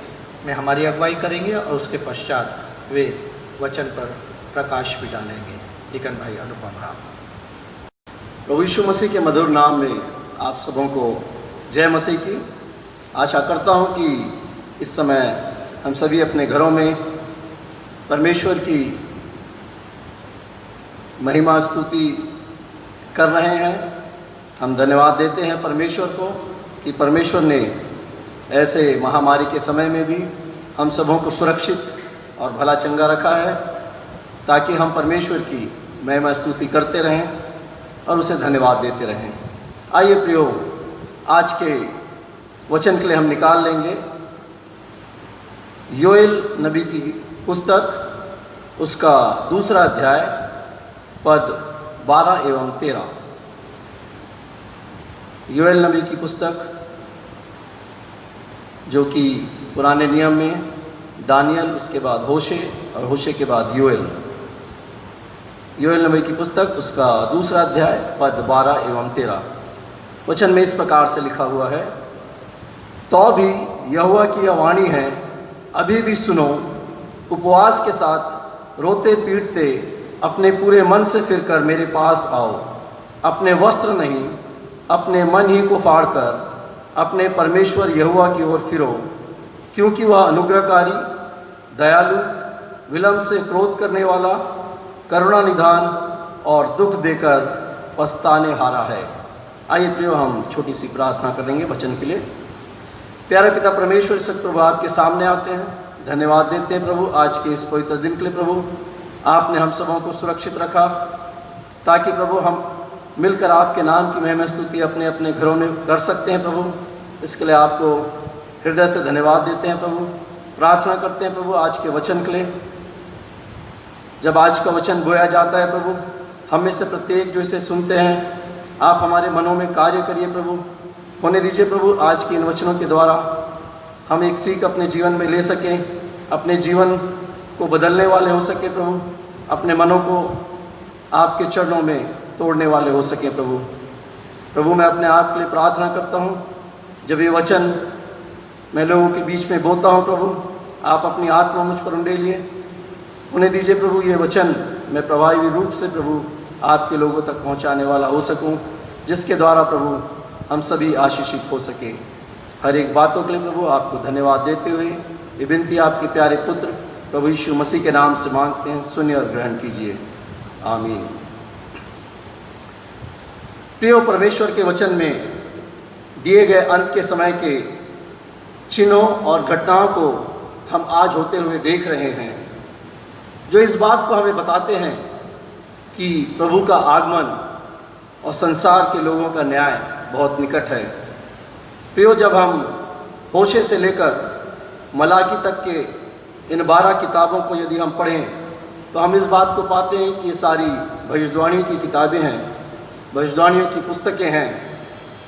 Speaker 1: में हमारी अगुवाई करेंगे और उसके पश्चात वे वचन पर प्रकाश भी डालेंगे। डिकन भाई अनुपम राम।
Speaker 3: प्रभु यीशु मसीह के मधुर नाम में आप सबों को जय मसीह की। आशा करता हूं कि इस समय हम सभी अपने घरों में परमेश्वर की महिमा स्तुति कर रहे हैं। हम धन्यवाद देते हैं परमेश्वर को कि परमेश्वर ने ऐसे महामारी के समय में भी हम सबों को सुरक्षित और भला चंगा रखा है, ताकि हम परमेश्वर की महिमा स्तुति करते रहें और उसे धन्यवाद देते रहें। आइए प्रियो, आज के वचन के लिए हम निकाल लेंगे योएल नबी की पुस्तक, उसका 2 अध्याय, पद 12 एवं 13। योएल नबी की पुस्तक जो कि पुराने नियम में दानियल, उसके बाद होशे और होशे के बाद योएल। योएल नबी की पुस्तक उसका 2 अध्याय, पद 12 एवं 13। वचन में इस प्रकार से लिखा हुआ है, तो भी यहोवा की यह वाणी है, अभी भी सुनो, उपवास के साथ रोते पीटते अपने पूरे मन से फिरकर मेरे पास आओ। अपने वस्त्र नहीं, अपने मन ही को फाड़कर अपने परमेश्वर यहोवा की ओर फिरो, क्योंकि वह अनुग्रहकारी, दयालु, विलंब से क्रोध करने वाला, करुणा निधान और दुख देकर पछताने हारा है। आइए प्रियो, हम छोटी सी प्रार्थना करेंगे वचन के लिए। प्यारे पिता परमेश्वर, सब प्रभु आपके सामने आते हैं, धन्यवाद देते हैं प्रभु आज के इस पवित्र दिन के लिए। प्रभु आपने हम सबों को सुरक्षित रखा, ताकि प्रभु हम मिलकर आपके नाम की महिमा स्तुति अपने अपने घरों में कर सकते हैं। प्रभु इसके लिए आपको हृदय से धन्यवाद देते हैं। प्रभु प्रार्थना करते हैं प्रभु आज के वचन के लिए। जब आज का वचन बोया जाता है प्रभु, हम में से प्रत्येक जो इसे सुनते हैं, आप हमारे मनों में कार्य करिए प्रभु। होने दीजिए प्रभु आज के इन वचनों के द्वारा हम एक सीख अपने जीवन में ले सकें, अपने जीवन को बदलने वाले हो सके प्रभु, अपने मनों को आपके चरणों में तोड़ने वाले हो सके प्रभु। प्रभु मैं अपने आप के लिए प्रार्थना करता हूँ, जब ये वचन मैं लोगों के बीच में बोलता हूँ प्रभु, आप अपनी आत्मा मुझ पर उंडेलिए। होने दीजिए प्रभु ये वचन मैं प्रभावी रूप से प्रभु आपके लोगों तक पहुँचाने वाला हो सकूँ, जिसके द्वारा प्रभु हम सभी आशीषित हो सके। हर एक बातों के लिए प्रभु आपको धन्यवाद देते हुए ये विनती आपके प्यारे पुत्र प्रभु यीशु मसीह के नाम से मांगते हैं, सुनिए और ग्रहण कीजिए, आमीन। प्रियो, परमेश्वर के वचन में दिए गए अंत के समय के चिन्हों और घटनाओं को हम आज होते हुए देख रहे हैं, जो इस बात को हमें बताते हैं कि प्रभु का आगमन और संसार के लोगों का न्याय बहुत निकट है। प्रियो, जब हम होशे से लेकर मलाकी तक के इन 12 किताबों को यदि हम पढ़ें तो हम इस बात को पाते हैं कि ये सारी भविष्यवाणी की किताबें हैं, भविष्यवाणियों की पुस्तकें हैं,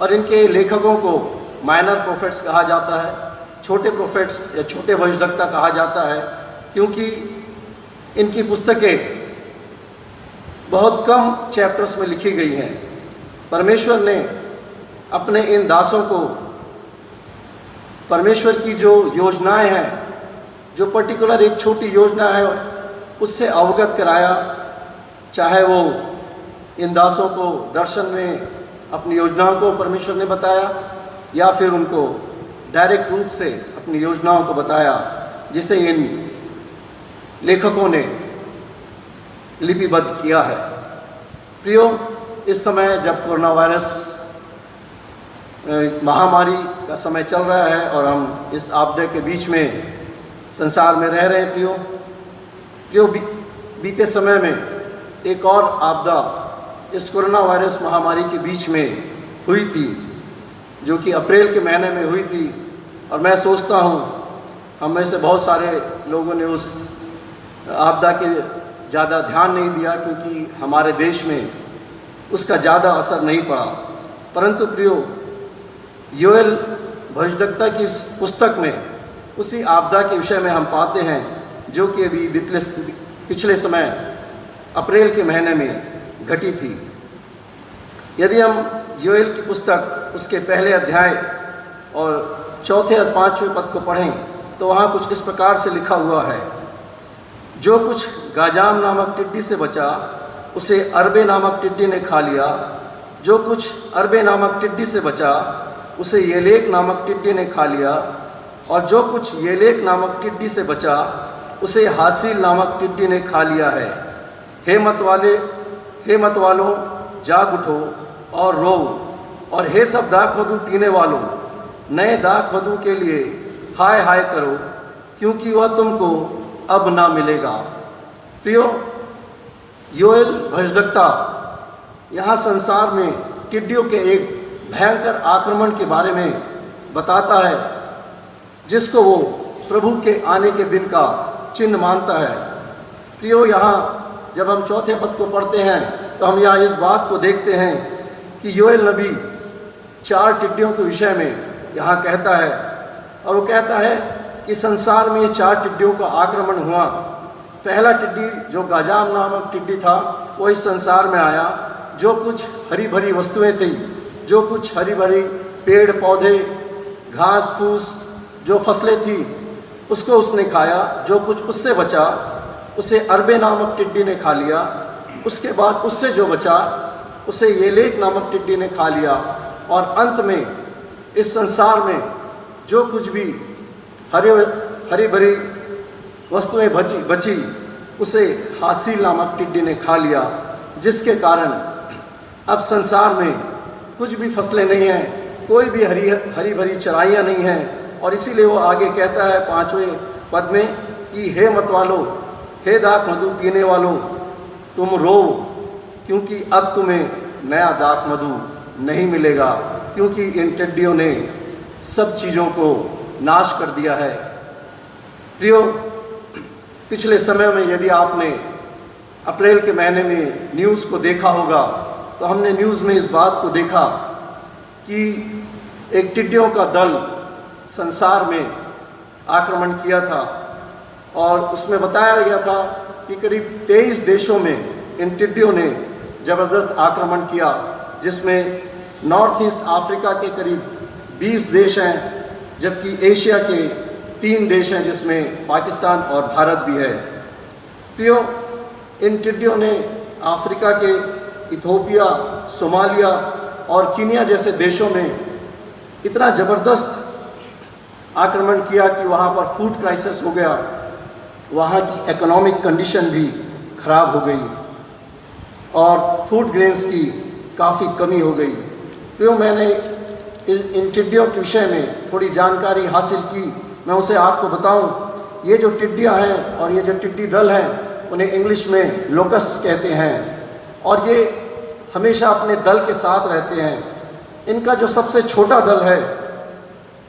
Speaker 3: और इनके लेखकों को माइनर प्रोफेट्स कहा जाता है, छोटे प्रोफेट्स या छोटे भविष्यवक्ता कहा जाता है, क्योंकि इनकी पुस्तकें बहुत कम चैप्टर्स में लिखी गई हैं। परमेश्वर ने अपने इन दासों को परमेश्वर की जो योजनाएं हैं, जो पर्टिकुलर एक छोटी योजना है, उससे अवगत कराया। चाहे वो इन दासों को दर्शन में अपनी योजनाओं को परमेश्वर ने बताया, या फिर उनको डायरेक्ट रूप से अपनी योजनाओं को बताया, जिसे इन लेखकों ने लिपिबद्ध किया है। प्रियो, इस समय जब कोरोना वायरस महामारी का समय चल रहा है और हम इस आपदा के बीच में संसार में रह रहे हैं, प्रियो बीते समय में एक और आपदा इस कोरोना वायरस महामारी के बीच में हुई थी, जो कि अप्रैल के महीने में हुई थी। और मैं सोचता हूँ हम में से बहुत सारे लोगों ने उस आपदा के ज़्यादा ध्यान नहीं दिया, क्योंकि हमारे देश में उसका ज़्यादा असर नहीं पड़ा। परंतु प्रियो, योएल भविष्यवक्ता की इस पुस्तक में उसी आपदा के विषय में हम पाते हैं, जो कि अभी पिछले समय अप्रैल के महीने में घटी थी। यदि हम योएल की पुस्तक उसके पहले अध्याय और 4 और 5वें पद को पढ़ें तो वहाँ कुछ इस प्रकार से लिखा हुआ है, जो कुछ गाजाम नामक टिड्डी से बचा उसे अरबे नामक टिड्डी ने खा लिया, जो कुछ अरबे नामक टिड्डी से बचा उसे येलेक नामक टिड्डी ने खा लिया, और जो कुछ येलेक नामक टिड्डी से बचा उसे हासिल नामक टिड्डी ने खा लिया है। हे मत वालों, जाग उठो और रो, और हे सब दाख मधु पीने वालों, नए दाख मधु के लिए हाय हाय करो, क्योंकि वह तुमको अब ना मिलेगा। प्रियो, योएल भविष्यवक्ता यहाँ संसार में टिड्डियों के एक भयंकर आक्रमण के बारे में बताता है, जिसको वो प्रभु के आने के दिन का चिन्ह मानता है। प्रियो, यहाँ जब हम 4 पद को पढ़ते हैं तो हम यहाँ इस बात को देखते हैं कि योएल नबी 4 टिड्डियों के विषय में यहाँ कहता है, और वो कहता है कि संसार में ये 4 टिड्डियों का आक्रमण हुआ। पहला टिड्डी जो गाजाम नामक टिड्डी था, वो इस संसार में आया। जो कुछ हरी भरी वस्तुएं थी, जो कुछ हरी भरी पेड़ पौधे, घास फूस, जो फसलें थी, उसको उसने खाया। जो कुछ उससे बचा उसे अरबे नामक टिड्डी ने खा लिया। उसके बाद उससे जो बचा उसे येलेक नामक टिड्डी ने खा लिया। और अंत में इस संसार में जो कुछ भी हरी भरी वस्तुएं बची उसे हासिल नामक टिड्डी ने खा लिया, जिसके कारण अब संसार में कुछ भी फसलें नहीं हैं, कोई भी हरी भरी चराइयाँ नहीं हैं। और इसीलिए वो आगे कहता है 5वें पद में कि हे हे दाख मधु पीने वालों, तुम रो, क्योंकि अब तुम्हें नया दाख मधु नहीं मिलेगा, क्योंकि इन टिड्डियों ने सब चीज़ों को नाश कर दिया है। प्रियो, पिछले समय में यदि आपने अप्रैल के महीने में न्यूज़ को देखा होगा तो हमने न्यूज़ में इस बात को देखा कि एक टिड्डियों का दल संसार में आक्रमण किया था और उसमें बताया गया था कि करीब 23 देशों में इन टिड्डियों ने ज़बरदस्त आक्रमण किया, जिसमें नॉर्थ ईस्ट अफ्रीका के करीब 20 देश हैं, जबकि एशिया के 3 देश हैं जिसमें पाकिस्तान और भारत भी है। प्रियो, इन टिड्डियों ने अफ्रीका के इथियोपिया, सोमालिया और कीनिया जैसे देशों में इतना ज़बरदस्त आक्रमण किया कि वहाँ पर फूड क्राइसिस हो गया, वहाँ की इकोनॉमिक कंडीशन भी ख़राब हो गई और फूड ग्रेन्स की काफ़ी कमी हो गई। प्रियो, मैंने इन टिड्डियों के विषय में थोड़ी जानकारी हासिल की, मैं उसे आपको बताऊं। ये जो टिड्डियां हैं और ये जो टिड्डी दल हैं, उन्हें इंग्लिश में लोकस्ट कहते हैं और ये हमेशा अपने दल के साथ रहते हैं। इनका जो सबसे छोटा दल है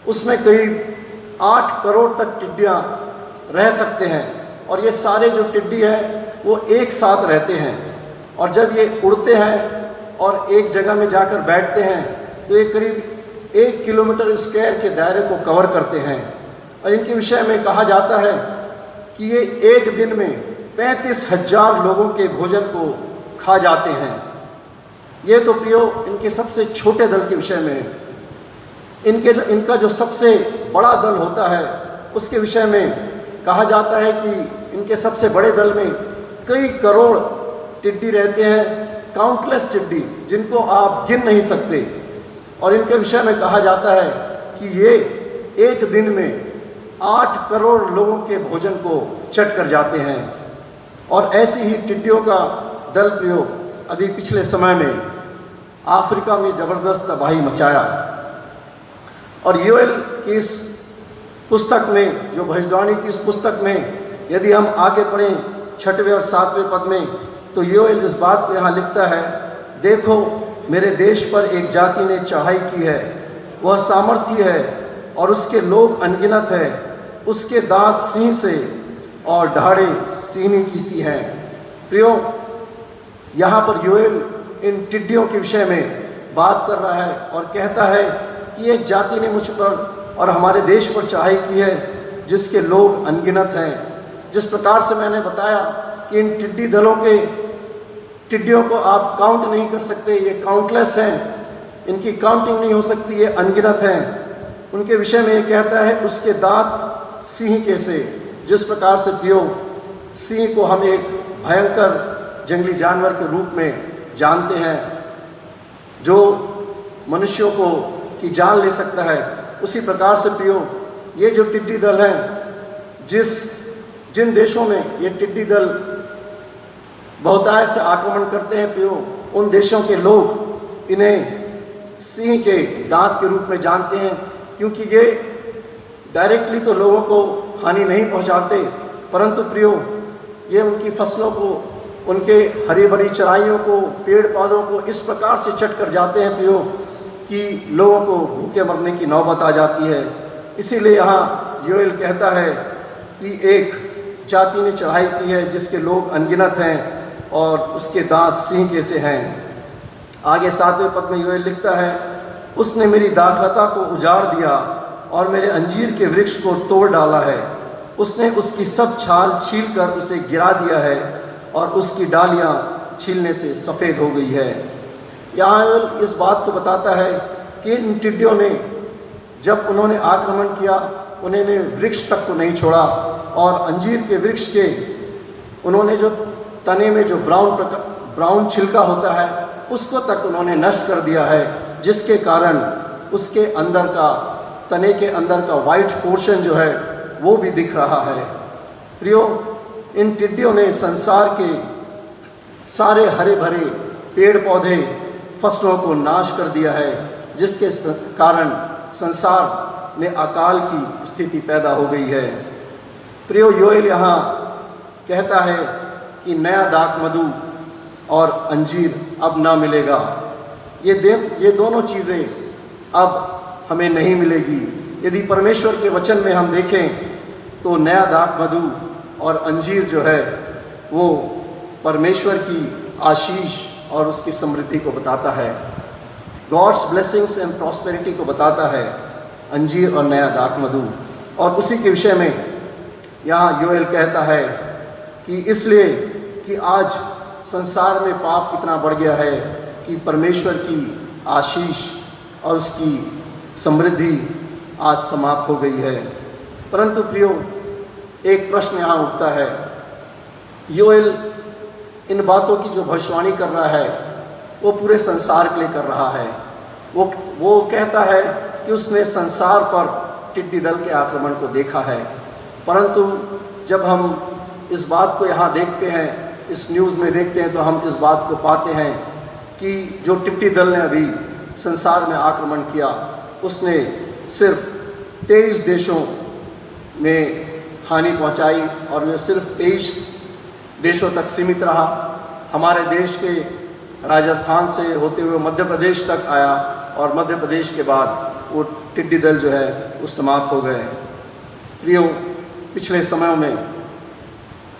Speaker 3: उसमें करीब 8 करोड़ तक टिड्डियां रह सकते हैं और ये सारे जो टिड्डी हैं वो एक साथ रहते हैं और जब ये उड़ते हैं और एक जगह में जाकर बैठते हैं तो ये करीब 1 किलोमीटर स्क्वायर के दायरे को कवर करते हैं। और इनके विषय में कहा जाता है कि ये एक दिन में 35,000 लोगों के भोजन को खा जाते हैं। ये तो प्रियो इनके सबसे छोटे दल के विषय में है। इनका जो सबसे बड़ा दल होता है उसके विषय में कहा जाता है कि इनके सबसे बड़े दल में कई करोड़ टिड्डी रहते हैं, काउंटलेस टिड्डी जिनको आप गिन नहीं सकते। और इनके विषय में कहा जाता है कि ये एक दिन में 8 करोड़ लोगों के भोजन को चट कर जाते हैं। और ऐसी ही टिड्डियों का दल प्रियो अभी पिछले समय में अफ्रीका में ज़बरदस्त तबाही मचाया। और योएल की इस पुस्तक में, जो भविष्यवाणी की इस पुस्तक में यदि हम आगे पढ़ें 6वें और 7वें पद में, तो योएल इस बात को यहाँ लिखता है, देखो मेरे देश पर एक जाति ने चढ़ाई की है, वह सामर्थी है और उसके लोग अनगिनत है, उसके दांत सिंह से और दहाड़े सीने की सी हैं। प्रियो, यहाँ पर योएल इन टिड्डियों के विषय में बात कर रहा है और कहता है कि एक जाति ने मुझ पर और हमारे देश पर चढ़ाई की है जिसके लोग अनगिनत हैं। जिस प्रकार से मैंने बताया कि इन टिड्डियों को आप काउंट नहीं कर सकते, ये काउंटलेस हैं, इनकी काउंटिंग नहीं हो सकती, ये अनगिनत हैं। उनके विषय में ये कहता है उसके दांत सिंह के से। जिस प्रकार से प्रियो सिंह को हम एक भयंकर जंगली जानवर के रूप में जानते हैं जो मनुष्यों को की जान ले सकता है, उसी प्रकार से प्रियो ये जो टिड्डी दल हैं, जिन देशों में ये टिड्डी दल बहुतायत से आक्रमण करते हैं प्रियो, उन देशों के लोग इन्हें सिंह के दांत के रूप में जानते हैं, क्योंकि ये डायरेक्टली तो लोगों को हानि नहीं पहुंचाते, परंतु प्रियो ये उनकी फसलों को, उनके हरी भरी चराइयों को, पेड़ पौधों को इस प्रकार से चट कर जाते हैं प्रियो कि लोगों को भूखे मरने की नौबत आ जाती है। इसीलिए यहाँ योएल कहता है कि एक जाति ने चढ़ाई की है जिसके लोग अनगिनत हैं और उसके दांत सिंह के से हैं। आगे 7वें पद में योएल लिखता है, उसने मेरी दाखलता को उजाड़ दिया और मेरे अंजीर के वृक्ष को तोड़ डाला है। उसने उसकी सब छाल छील कर उसे गिरा दिया है और उसकी डालियाँ छीलने से सफ़ेद हो गई है। यहाँ इस बात को बताता है कि इन टिड्डियों ने जब उन्होंने आक्रमण किया, उन्होंने वृक्ष तक को नहीं छोड़ा और अंजीर के वृक्ष के उन्होंने जो तने में जो ब्राउन छिलका होता है उसको तक उन्होंने नष्ट कर दिया है, जिसके कारण उसके अंदर का, तने के अंदर का वाइट पोर्शन जो है वो भी दिख रहा है। प्रियो, इन टिड्डियों ने संसार के सारे हरे भरे पेड़ पौधे, फसलों को नाश कर दिया है, जिसके कारण संसार में अकाल की स्थिति पैदा हो गई है। प्रियो, योएल यहाँ कहता है कि नया दाख मधु और अंजीर अब ना मिलेगा। ये दोनों चीज़ें अब हमें नहीं मिलेगी। यदि परमेश्वर के वचन में हम देखें तो नया दाख मधु और अंजीर जो है वो परमेश्वर की आशीष और उसकी समृद्धि को बताता है। गॉड्स ब्लेसिंग्स एंड प्रॉस्पेरिटी को बताता है अंजीर और नया दाख मधु। और उसी के विषय में यहाँ योएल कहता है कि इसलिए कि आज संसार में पाप इतना बढ़ गया है कि परमेश्वर की आशीष और उसकी समृद्धि आज समाप्त हो गई है। परंतु प्रियो, एक प्रश्न यहाँ उठता है। योएल इन बातों की जो भविष्यवाणी कर रहा है वो पूरे संसार के लिए कर रहा है। वो कहता है कि उसने संसार पर टिड्डी दल के आक्रमण को देखा है। परंतु जब हम इस बात को यहाँ देखते हैं, इस न्यूज़ में देखते हैं, तो हम इस बात को पाते हैं कि जो टिड्डी दल ने अभी संसार में आक्रमण किया उसने सिर्फ 23 देशों में हानि पहुंचाई और वे सिर्फ 23 देशों तक सीमित रहा। हमारे देश के राजस्थान से होते हुए मध्य प्रदेश तक आया और मध्य प्रदेश के बाद वो टिड्डी दल जो है वो समाप्त हो गए। प्रियो, पिछले समयों में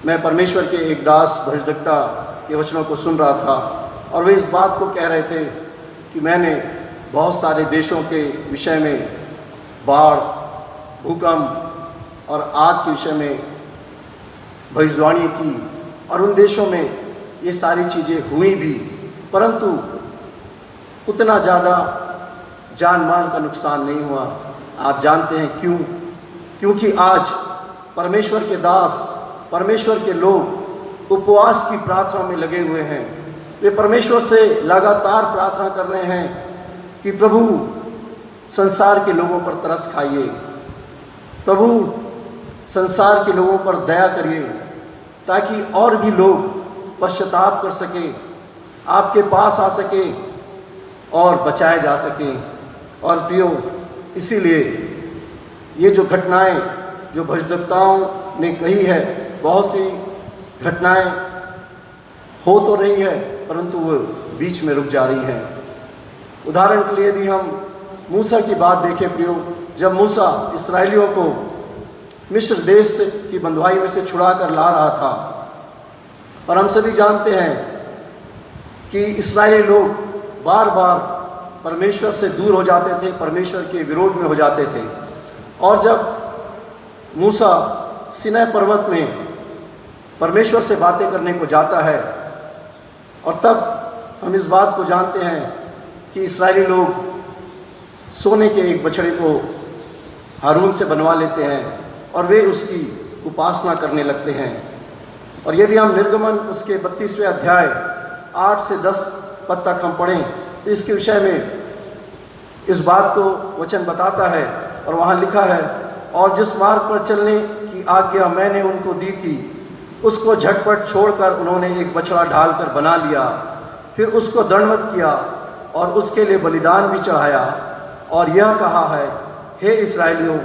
Speaker 3: मैं परमेश्वर के एक दास भविष्यद्वक्ता के वचनों को सुन रहा था और वे इस बात को कह रहे थे कि मैंने बहुत सारे देशों के विषय में, बाढ़, भूकंप और आग के विषय में भविष्यवाणी की और उन देशों में ये सारी चीज़ें हुई भी, परंतु उतना ज़्यादा जान माल का नुकसान नहीं हुआ। आप जानते हैं क्यों? क्योंकि आज परमेश्वर के दास, परमेश्वर के लोग उपवास की प्रार्थना में लगे हुए हैं। वे परमेश्वर से लगातार प्रार्थना कर रहे हैं कि प्रभु संसार के लोगों पर तरस खाइए, प्रभु संसार के लोगों पर दया करिए, ताकि और भी लोग पश्चाताप कर सके, आपके पास आ सके और बचाए जा सकें। और प्रियो, इसीलिए ये जो घटनाएं जो भविष्यद्वक्ताओं ने कही है, बहुत सी घटनाएं हो तो रही है परंतु वो बीच में रुक जा रही हैं। उदाहरण के लिए यदि हम मूसा की बात देखें प्रियो, जब मूसा इस्राएलियों को मिस्र देश से की बंधुआई में से छुड़ा कर ला रहा था, और हम सभी जानते हैं कि इस्राएली लोग बार बार परमेश्वर से दूर हो जाते थे, परमेश्वर के विरोध में हो जाते थे। और जब मूसा सिनै पर्वत में परमेश्वर से बातें करने को जाता है, और तब हम इस बात को जानते हैं कि इस्राएली लोग सोने के एक बछड़े को हारून से बनवा लेते हैं और वे उसकी उपासना करने लगते हैं। और यदि हम निर्गमन उसके 32वें अध्याय 8 से 10 पद तक हम पढ़ें तो इसके विषय में इस बात को वचन बताता है। और वहाँ लिखा है, और जिस मार्ग पर चलने की आज्ञा मैंने उनको दी थी उसको झटपट छोड़कर उन्होंने एक बछड़ा ढालकर बना लिया, फिर उसको दंडवत किया और उसके लिए बलिदान भी चढ़ाया और यह कहा है, हे इस्राएलियों,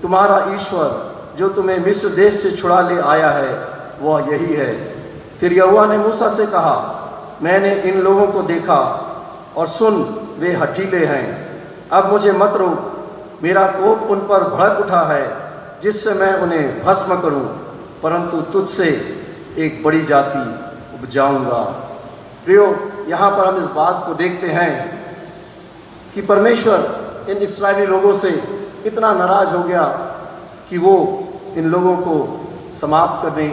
Speaker 3: तुम्हारा ईश्वर जो तुम्हें मिस्र देश से छुड़ा ले आया है वह यही है। फिर यहोवा ने मूसा से कहा, मैंने इन लोगों को देखा और सुन, वे हठीले हैं। अब मुझे मत रोक, मेरा कोप उन पर भड़क उठा है जिससे मैं उन्हें भस्म करूं, परंतु तुझसे एक बड़ी जाति उपजाऊंगा। प्रियो, यहाँ पर हम इस बात को देखते हैं कि परमेश्वर इन इस्राएली लोगों से इतना नाराज़ हो गया कि वो इन लोगों को समाप्त करने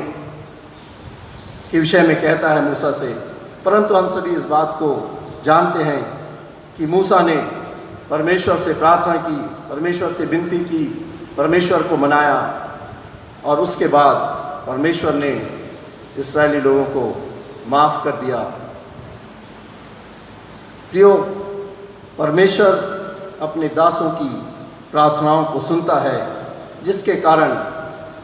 Speaker 3: के विषय में कहता है मूसा से। परंतु हम सभी इस बात को जानते हैं कि मूसा ने परमेश्वर से प्रार्थना की, परमेश्वर से विनती की, परमेश्वर को मनाया और उसके बाद परमेश्वर ने इस्राएली लोगों को माफ़ कर दिया। प्रियो, परमेश्वर अपने दासों की प्रार्थनाओं को सुनता है, जिसके कारण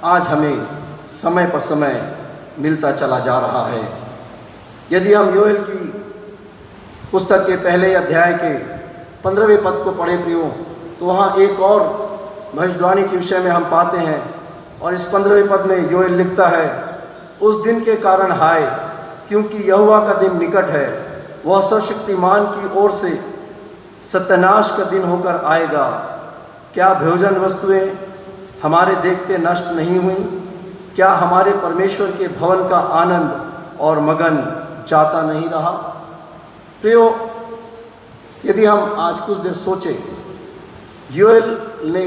Speaker 3: आज हमें समय पर समय मिलता चला जा रहा है। यदि हम योएल की पुस्तक के पहले अध्याय के 15वें पद को पढ़े प्रियो, तो वहाँ एक और भविष्यवाणी के विषय में हम पाते हैं। और इस 15वें पद में योएल लिखता है, उस दिन के कारण हाय, क्योंकि यहोवा का दिन निकट है। वह सर्वशक्तिमान की ओर से सत्यानाश का दिन होकर आएगा। क्या भोजन वस्तुएं हमारे देखते नष्ट नहीं हुई? क्या हमारे परमेश्वर के भवन का आनंद और मगन जाता नहीं रहा? प्रियो, यदि हम आज कुछ देर सोचें, योएल ने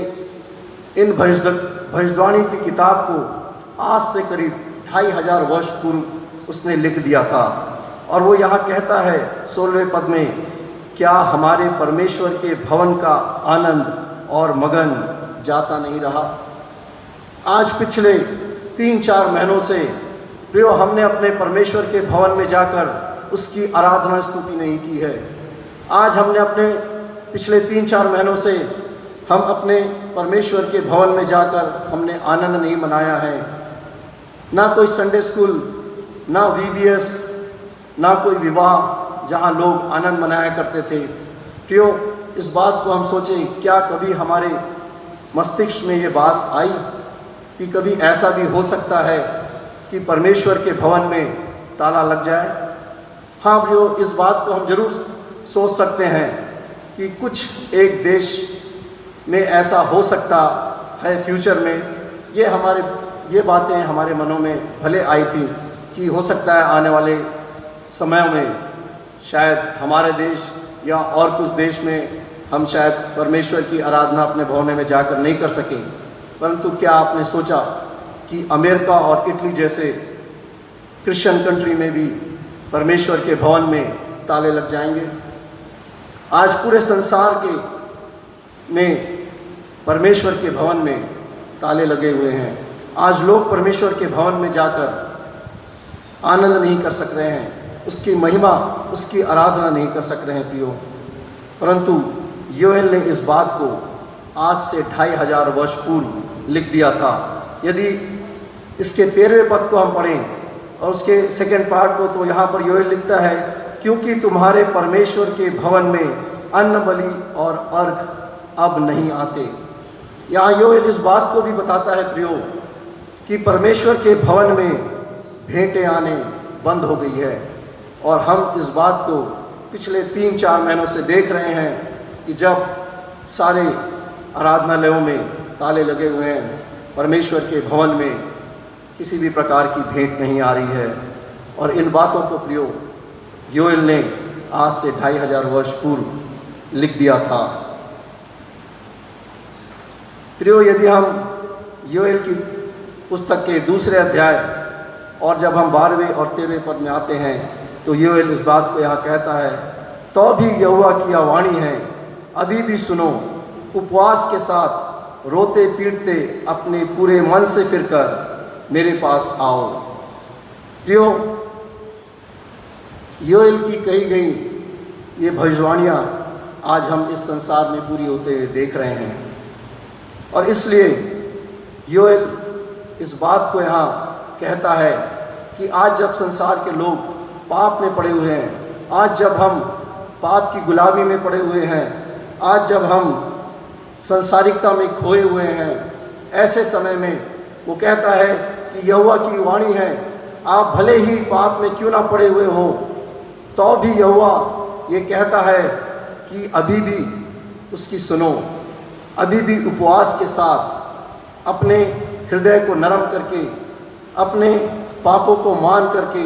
Speaker 3: इन भविष्यवाणी की किताब को आज से करीब 2500 वर्ष पूर्व उसने लिख दिया था। और वो यहाँ कहता है 16वें पद में, क्या हमारे परमेश्वर के भवन का आनंद और मगन जाता नहीं रहा? आज पिछले 3-4 महीनों से प्रियो हमने अपने परमेश्वर के भवन में जाकर उसकी आराधना स्तुति नहीं की है। आज हमने अपने पिछले 3-4 महीनों से हम अपने परमेश्वर के भवन में जाकर हमने आनंद नहीं मनाया है। ना कोई संडे स्कूल, ना VBS, ना कोई विवाह जहाँ लोग आनंद मनाया करते थे। प्रियो, इस बात को हम सोचें, क्या कभी हमारे मस्तिष्क में ये बात आई कि कभी ऐसा भी हो सकता है कि परमेश्वर के भवन में ताला लग जाए? हाँ प्रियो, इस बात को हम जरूर सोच सकते हैं कि कुछ एक देश में ऐसा हो सकता है फ्यूचर में। ये बातें हमारे मनों में भले आई थी कि हो सकता है आने वाले समयों में शायद हमारे देश या और कुछ देश में हम शायद परमेश्वर की आराधना अपने भवन में जाकर नहीं कर सकें। परंतु क्या आपने सोचा कि अमेरिका और इटली जैसे क्रिश्चियन कंट्री में भी परमेश्वर के भवन में ताले लग जाएंगे? आज पूरे संसार में परमेश्वर के भवन में ताले लगे हुए हैं। आज लोग परमेश्वर के भवन में जाकर आनंद नहीं कर सक रहे हैं, उसकी महिमा, उसकी आराधना नहीं कर सक रहे हैं प्रियो। परंतु योएल ने इस बात को आज से 2500 वर्ष पूर्व लिख दिया था। यदि इसके 13वें पद को हम पढ़ें और उसके सेकंड पार्ट को, तो यहाँ पर योएल लिखता है, क्योंकि तुम्हारे परमेश्वर के भवन में अन्न बलि और अर्घ अब नहीं आते। यहाँ योएल इस बात को भी बताता है प्रियो कि परमेश्वर के भवन में भेंटें आने बंद हो गई है। और हम इस बात को पिछले 3-4 महीनों से देख रहे हैं कि जब सारे आराधनालयों में ताले लगे हुए हैं, परमेश्वर के भवन में किसी भी प्रकार की भेंट नहीं आ रही है। और इन बातों को प्रियो योएल ने आज से 2500 वर्ष पूर्व लिख दिया था। प्रियो, यदि हम योएल की पुस्तक के 2 अध्याय और जब हम 12वें और 13वें पद में आते हैं तो योएल इस बात को यहाँ कहता है, तो भी यहोवा की यह वाणी है, अभी भी सुनो, उपवास के साथ रोते पीटते अपने पूरे मन से फिरकर मेरे पास आओ। प्रियो, योएल की कही गई ये भविष्यवाणियाँ आज हम इस संसार में पूरी होते हुए देख रहे हैं। और इसलिए योएल इस बात को यहाँ कहता है कि आज जब संसार के लोग पाप में पड़े हुए हैं, आज जब हम पाप की गुलामी में पड़े हुए हैं, आज जब हम संसारिकता में खोए हुए हैं, ऐसे समय में वो कहता है कि यहोवा की वाणी है, आप भले ही पाप में क्यों ना पड़े हुए हो, तो भी यहोवा ये कहता है कि अभी भी उसकी सुनो, अभी भी उपवास के साथ अपने हृदय को नरम करके, अपने पापों को मान करके,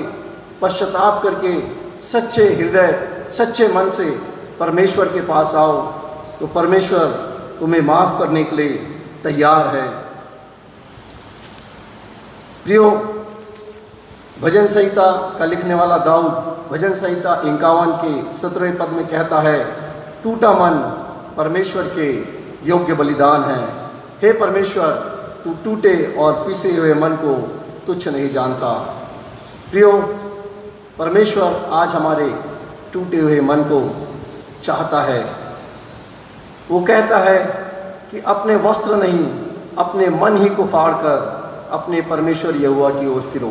Speaker 3: पश्चाताप करके, सच्चे हृदय, सच्चे मन से परमेश्वर के पास आओ, तो परमेश्वर तुम्हें माफ़ करने के लिए तैयार है। प्रियो, भजन संहिता का लिखने वाला दाऊद भजन संहिता 51 के 17वें पद में कहता है, टूटा मन परमेश्वर के योग्य बलिदान है। हे परमेश्वर, तू टूटे और पिसे हुए मन को तुच्छ नहीं जानता। प्रियो, परमेश्वर आज हमारे टूटे हुए मन को चाहता है। वो कहता है कि अपने वस्त्र नहीं, अपने मन ही को फाड़कर अपने परमेश्वर यहोवा की ओर फिरो।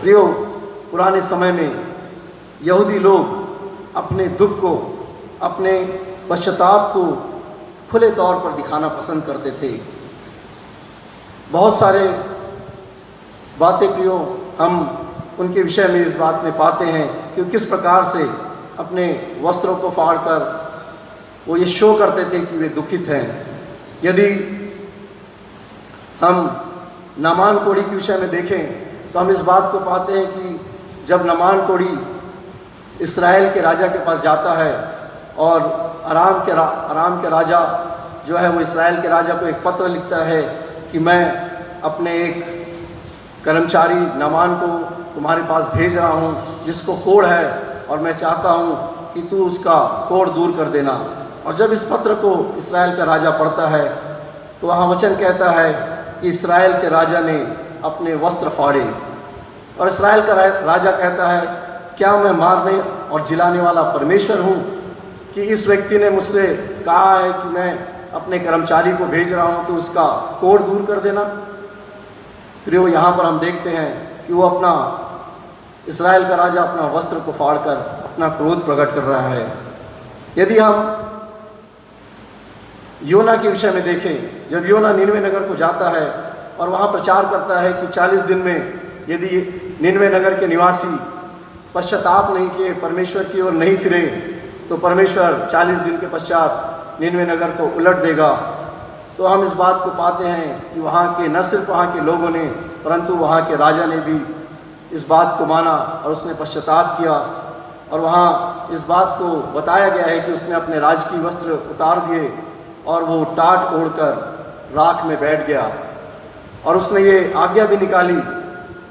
Speaker 3: प्रियो, पुराने समय में यहूदी लोग अपने दुख को, अपने पश्चाताप को खुले तौर पर दिखाना पसंद करते थे। बहुत सारे बातें प्रियो हम उनके विषय में इस बात में पाते हैं कि वो किस प्रकार से अपने वस्त्रों को फाड़ कर वो ये शो करते थे कि वे दुखित हैं। यदि हम नामान कोढ़ी के विषय में देखें तो हम इस बात को पाते हैं कि जब नामान कोढ़ी इस्राएल के राजा के पास जाता है और अराम के राजा जो है वो इस्राएल के राजा को एक पत्र लिखता है कि मैं अपने एक कर्मचारी नामान को तुम्हारे पास भेज रहा हूँ जिसको कोढ़ है और मैं चाहता हूँ कि तू उसका कोढ़ दूर कर देना। और जब इस पत्र को इस्राएल का राजा पढ़ता है तो वहाँ वचन कहता है कि इस्राएल के राजा ने अपने वस्त्र फाड़े। और इस्राएल का राजा कहता है, क्या मैं मारने और जिलाने वाला परमेश्वर हूँ कि इस व्यक्ति ने मुझसे कहा है कि मैं अपने कर्मचारी को भेज रहा हूँ तो उसका कोढ़ दूर कर देना। प्रियो, यहाँ पर हम देखते हैं कि वो अपना इस्राएल का राजा अपना वस्त्र को फाड़कर अपना क्रोध प्रकट कर रहा है। यदि हम योना के विषय में देखें, जब योना निनवे नगर को जाता है और वहाँ प्रचार करता है कि 40 दिन में यदि निनवे नगर के निवासी पश्चाताप नहीं किए, परमेश्वर की ओर नहीं फिरे, तो परमेश्वर 40 दिन के पश्चात निनवे नगर को उलट देगा। तो हम इस बात को पाते हैं कि वहाँ के न सिर्फ वहाँ के लोगों ने परंतु वहाँ के राजा ने भी इस बात को माना और उसने पश्चाताप किया। और वहाँ इस बात को बताया गया है कि उसने अपने राजकीय वस्त्र उतार दिए और वो टाट ओढ़कर राख में बैठ गया। और उसने ये आज्ञा भी निकाली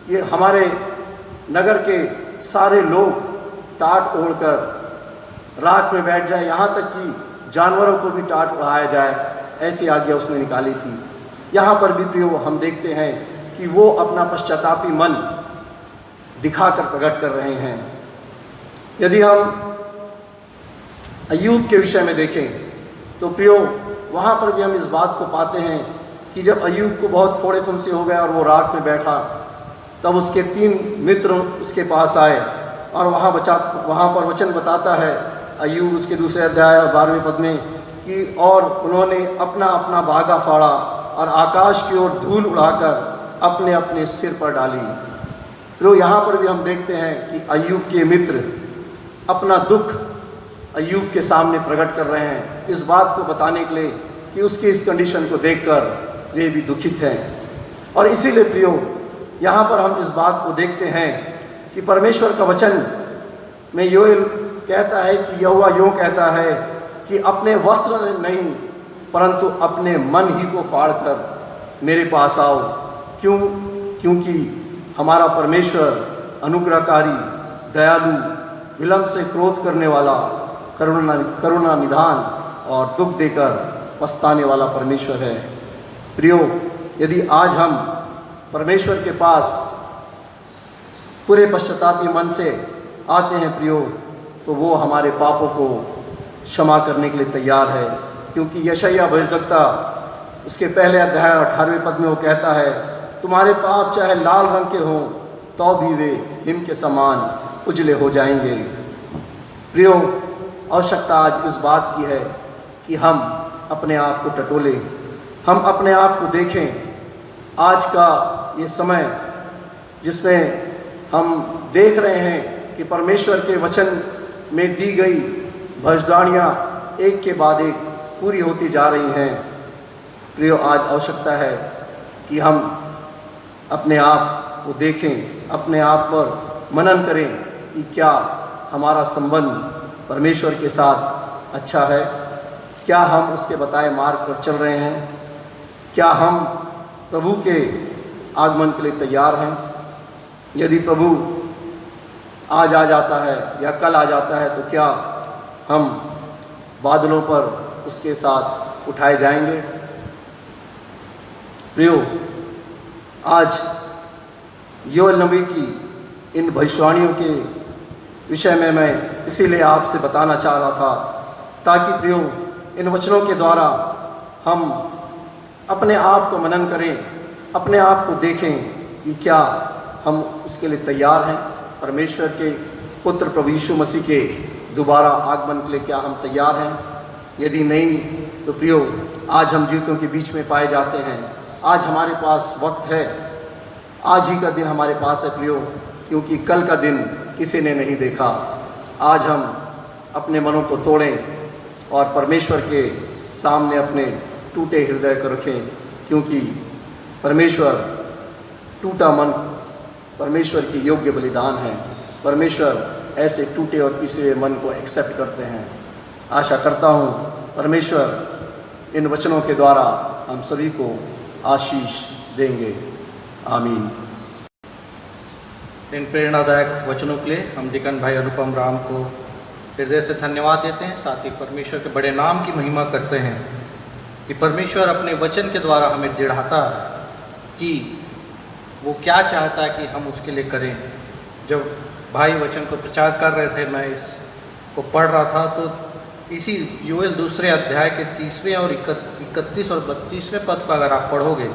Speaker 3: कि हमारे नगर के सारे लोग टाट ओढ़कर राख में बैठ जाए, यहाँ तक कि जानवरों को भी टाट ओढ़ाया जाए, ऐसी आज्ञा उसने निकाली थी। यहाँ पर भी प्रियो हम देखते हैं कि वो अपना पश्चातापी मन दिखाकर प्रकट कर रहे हैं। यदि हम अय्यूब के विषय में देखें तो प्रियो वहाँ पर भी हम इस बात को पाते हैं कि जब अय्यूब को बहुत फोड़े फुंसी हो गया और वो रात में बैठा, तब उसके 3 मित्र उसके पास आए और वहाँ पर वचन बताता है अय्यूब उसके दूसरे अध्याय और 12वें पद में कि और उन्होंने अपना अपना बागा फाड़ा और आकाश की ओर धूल उड़ाकर अपने अपने सिर पर डाली। तो यहाँ पर भी हम देखते हैं कि अय्यूब के मित्र अपना दुख अय्यूब के सामने प्रकट कर रहे हैं, इस बात को बताने के लिए कि उसकी इस कंडीशन को देखकर वे भी दुखित हैं। और इसीलिए प्रियो यहाँ पर हम इस बात को देखते हैं कि परमेश्वर का वचन में योएल कहता है कि यहोवा यूँ कहता है कि अपने वस्त्र नहीं परंतु अपने मन ही को फाड़ कर मेरे पास आओ। क्यों? क्योंकि हमारा परमेश्वर अनुग्रहकारी, दयालु, विलंब से क्रोध करने वाला, करुणा निधान और दुख देकर पछताने वाला परमेश्वर है। प्रियो, यदि आज हम परमेश्वर के पास पूरे पश्चातापी मन से आते हैं प्रियो, तो वो हमारे पापों को क्षमा करने के लिए तैयार है। क्योंकि यशायाह भविष्यद्वक्ता उसके पहले अध्याय 18वें पद में वो कहता है, तुम्हारे पाप चाहे लाल रंग के हों तो भी वे हिम के समान उजले हो जाएंगे। प्रियो, आवश्यकता आज इस बात की है कि हम अपने आप को टटोलें, हम अपने आप को देखें। आज का ये समय जिसमें हम देख रहे हैं कि परमेश्वर के वचन में दी गई भविष्यवाणियाँ एक के बाद एक पूरी होती जा रही हैं। प्रियो, आज आवश्यकता है कि हम अपने आप को देखें, अपने आप पर मनन करें कि क्या हमारा संबंध परमेश्वर के साथ अच्छा है, क्या हम उसके बताए मार्ग पर चल रहे हैं, क्या हम प्रभु के आगमन के लिए तैयार हैं। यदि प्रभु आज आ जाता है या कल आ जाता है तो क्या हम बादलों पर उसके साथ उठाए जाएंगे। प्रियो, आज योएल नबी की इन भविष्यवाणियों के विषय में मैं इसीलिए आपसे बताना चाह रहा था, ताकि प्रियो इन वचनों के द्वारा हम अपने आप को मनन करें, अपने आप को देखें कि क्या हम उसके लिए तैयार हैं। परमेश्वर के पुत्र प्रभु यीशु मसीह के दोबारा आगमन के लिए क्या हम तैयार हैं। यदि नहीं तो प्रियो, आज हम जीवितों के बीच में पाए जाते हैं। आज हमारे पास वक्त है आज ही का दिन हमारे पास है प्रियो, क्योंकि कल का दिन किसी ने नहीं देखा। आज हम अपने मनों को तोड़ें और परमेश्वर के सामने अपने टूटे हृदय को रखें, क्योंकि परमेश्वर टूटा मन परमेश्वर की योग्य बलिदान है। परमेश्वर ऐसे टूटे और पिसे हुए मन को एक्सेप्ट करते हैं। आशा करता हूँ परमेश्वर इन वचनों के द्वारा हम सभी को आशीष देंगे। आमीन।
Speaker 1: इन प्रेरणादायक वचनों के लिए हम डिकन भाई अनुपम राम को हृदय से धन्यवाद देते हैं, साथ ही परमेश्वर के बड़े नाम की महिमा करते हैं कि परमेश्वर अपने वचन के द्वारा हमें दिढ़ाता है कि वो क्या चाहता है कि हम उसके लिए करें। जब भाई वचन को प्रचार कर रहे थे, मैं इसको पढ़ रहा था, तो इसी योएल दूसरे अध्याय के 30वें और 31 और 32वें पद को अगर आप पढ़ोगे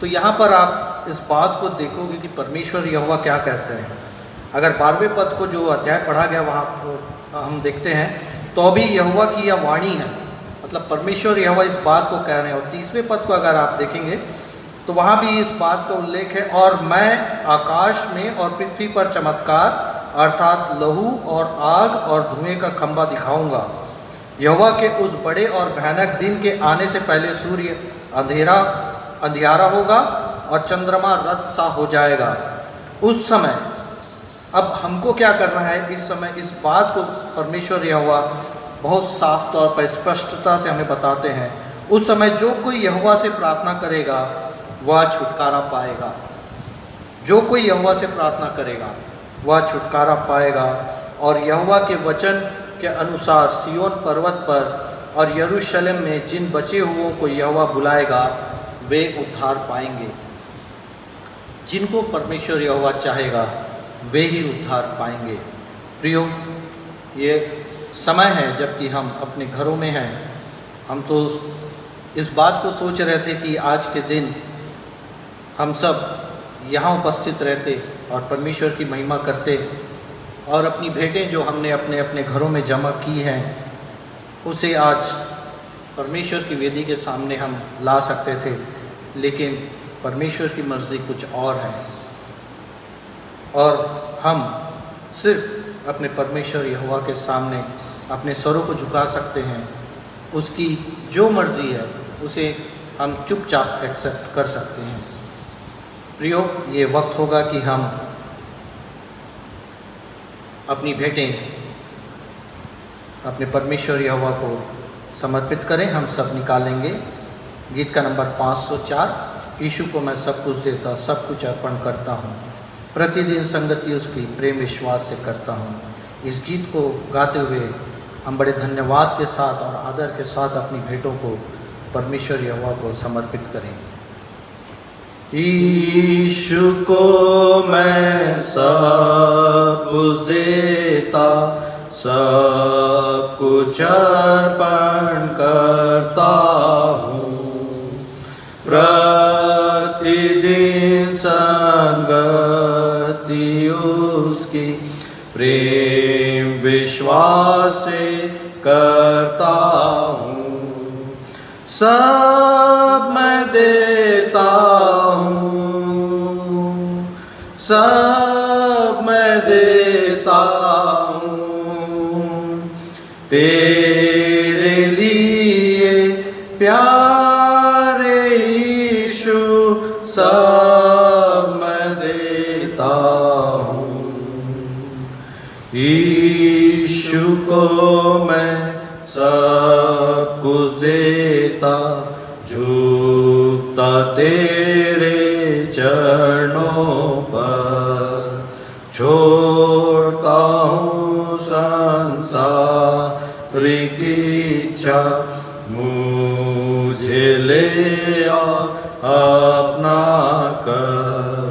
Speaker 1: तो यहाँ पर आप इस बात को देखोगे कि परमेश्वर यहोवा क्या कहते हैं। अगर 12वें पद को जो अध्याय पढ़ा गया वहाँ हम देखते हैं तो भी यहोवा की यह वाणी है, मतलब परमेश्वर यहोवा इस बात को कह रहे हैं। और 30वें पद को अगर आप देखेंगे तो वहाँ भी इस बात का उल्लेख है, और मैं आकाश में और पृथ्वी पर चमत्कार अर्थात लहू और आग और धुएं का खंभा दिखाऊंगा। यहोवा के उस बड़े और भयानक दिन के आने से पहले सूर्य अंधियारा होगा और चंद्रमा रथ सा हो जाएगा। उस समय अब हमको क्या करना है, इस समय इस बात को परमेश्वर यहोवा बहुत साफ तौर पर स्पष्टता से हमें बताते हैं। उस समय जो कोई यहोवा से प्रार्थना करेगा वह छुटकारा पाएगा। जो कोई यहोवा से प्रार्थना करेगा वह छुटकारा पाएगा। और यहोवा के वचन के अनुसार सिय्योन पर्वत पर और यरूशलेम में जिन बचे हुओं को यहोवा बुलाएगा वे उद्धार पाएंगे। जिनको परमेश्वर यहोवा चाहेगा वे ही उद्धार पाएंगे। प्रियो, ये समय है जबकि हम अपने घरों में हैं। हम तो इस बात को सोच रहे थे कि आज के दिन हम सब यहाँ उपस्थित रहते और परमेश्वर की महिमा करते और अपनी भेंटें जो हमने अपने अपने घरों में जमा की हैं उसे आज परमेश्वर की वेदी के सामने हम ला सकते थे, लेकिन परमेश्वर की मर्ज़ी कुछ और है। और हम सिर्फ अपने परमेश्वर यहोवा के सामने अपने सरों को झुका सकते हैं। उसकी जो मर्ज़ी है उसे हम चुपचाप एक्सेप्ट कर सकते हैं। प्रियो, ये वक्त होगा कि हम अपनी भेंटें अपने परमेश्वर यहोवा को समर्पित करें। हम सब निकालेंगे गीत का नंबर 504, यीशु को मैं सब कुछ देता, सब कुछ अर्पण करता हूँ, प्रतिदिन संगति उसकी प्रेम विश्वास से करता हूँ। इस गीत को गाते हुए हम बड़े धन्यवाद के साथ और आदर के साथ अपनी भेंटों को परमेश्वर यहोवा को समर्पित करें।
Speaker 2: यीशु को मैं सब कुछ देता, सब कुछ अर्पण करता हूँ, प्रतिदिन संगति उसकी प्रेम विश्वास से करता हूँ। सब मैं देता हूँ, सब मैं देता हूँ, तेरे लिए प्यारे यीशु सब मैं देता हूँ। यीशु को मैं सब कुछ देता, झुकता तेरे चरणों पर, छोड़ता हूँ संसार की इच्छा, मुझे ले आ अपना कर,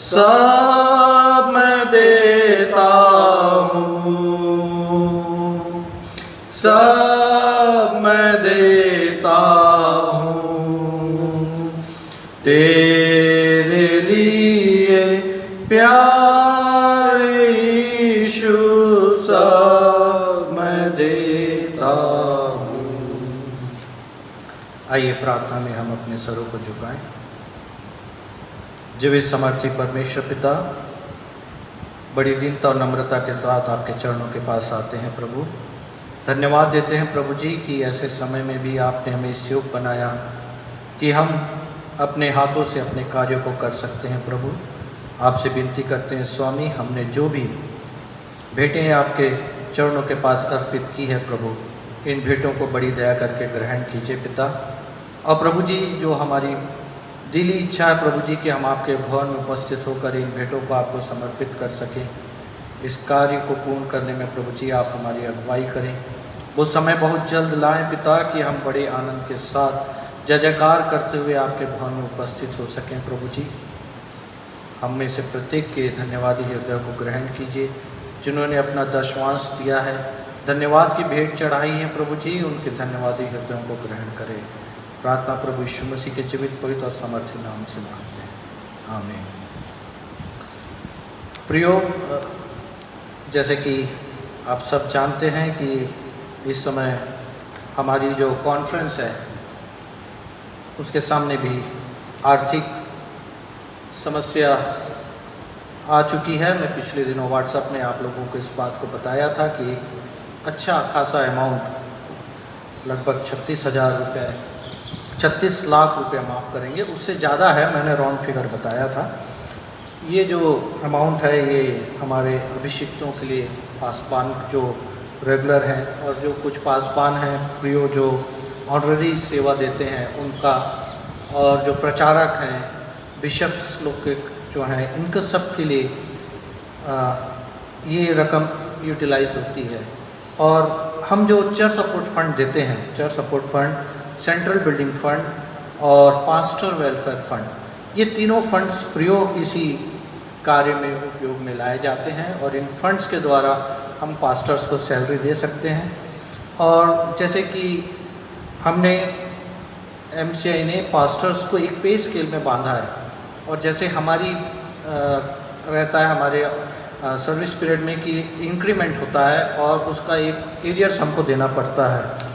Speaker 2: सब मैं देता हूँ, सब मैं देता हूँ, तेरे लिए प्यारे यीशु सब मैं देता हूँ।
Speaker 1: आइए प्रार्थना में हम अपने सरों को झुकाएं। जीवित समर्थी परमेश्वर पिता, बड़ी दीनता और नम्रता के साथ आपके चरणों के पास आते हैं प्रभु। धन्यवाद देते हैं प्रभु जी कि ऐसे समय में भी आपने हमें इस योग बनाया कि हम अपने हाथों से अपने कार्यों को कर सकते हैं प्रभु। आपसे विनती करते हैं स्वामी, हमने जो भी भेंटें आपके चरणों के पास अर्पित की है प्रभु, इन भेंटों को बड़ी दया करके ग्रहण कीजिए पिता। और प्रभु जी, जो हमारी दिली इच्छा है प्रभु जी कि हम आपके भवन में उपस्थित होकर इन भेंटों को आपको समर्पित कर सकें, इस कार्य को पूर्ण करने में प्रभु जी आप हमारी अगुवाई करें। वो समय बहुत जल्द लाएं पिता कि हम बड़े आनंद के साथ जय जयकार करते हुए आपके भवन में उपस्थित हो सकें प्रभु जी। हम में से प्रत्येक के धन्यवादी हृदय को ग्रहण कीजिए, जिन्होंने अपना दशवांश दिया है, धन्यवाद की भेंट चढ़ाई है प्रभु जी, उनके धन्यवादी हृदयों को ग्रहण करें। प्रार्थना प्रभु यीशु मसीह के जीवित पवित्र और समर्थी नाम से मांगते हैं, आमीन। प्रियो, जैसे कि आप सब जानते हैं कि इस समय हमारी जो कॉन्फ्रेंस है उसके सामने भी आर्थिक समस्या आ चुकी है। मैं पिछले दिनों व्हाट्सएप में आप लोगों को इस बात को बताया था कि अच्छा खासा अमाउंट, लगभग 36,000 रुपये, 36 लाख रुपये माफ़ करेंगे, उससे ज़्यादा है, मैंने राउंड फिगर बताया था। ये जो अमाउंट है ये हमारे अभिषिक्तों के लिए, पासबान जो रेगुलर हैं और जो कुछ पासबान हैं प्रियो जो ऑनररी सेवा देते हैं उनका, और जो प्रचारक हैं, बिशप्स लोग के जो हैं, इनके सब के लिए ये रकम यूटिलाइज होती है। और हम जो चर्च सपोर्ट फंड देते हैं, church support fund, central building fund और पास्टर वेलफेयर फंड, ये तीनों फंड्स प्रयोग इसी कार्य में उपयोग में लाए जाते हैं और इन फंड्स के द्वारा हम पास्टर्स को सैलरी दे सकते हैं। और जैसे कि हमने MCI ने पास्टर्स को एक पे स्केल में बांधा है, और जैसे हमारी रहता है हमारे सर्विस पीरियड में कि इंक्रीमेंट होता है और उसका एक एरियर्स हमको देना पड़ता है।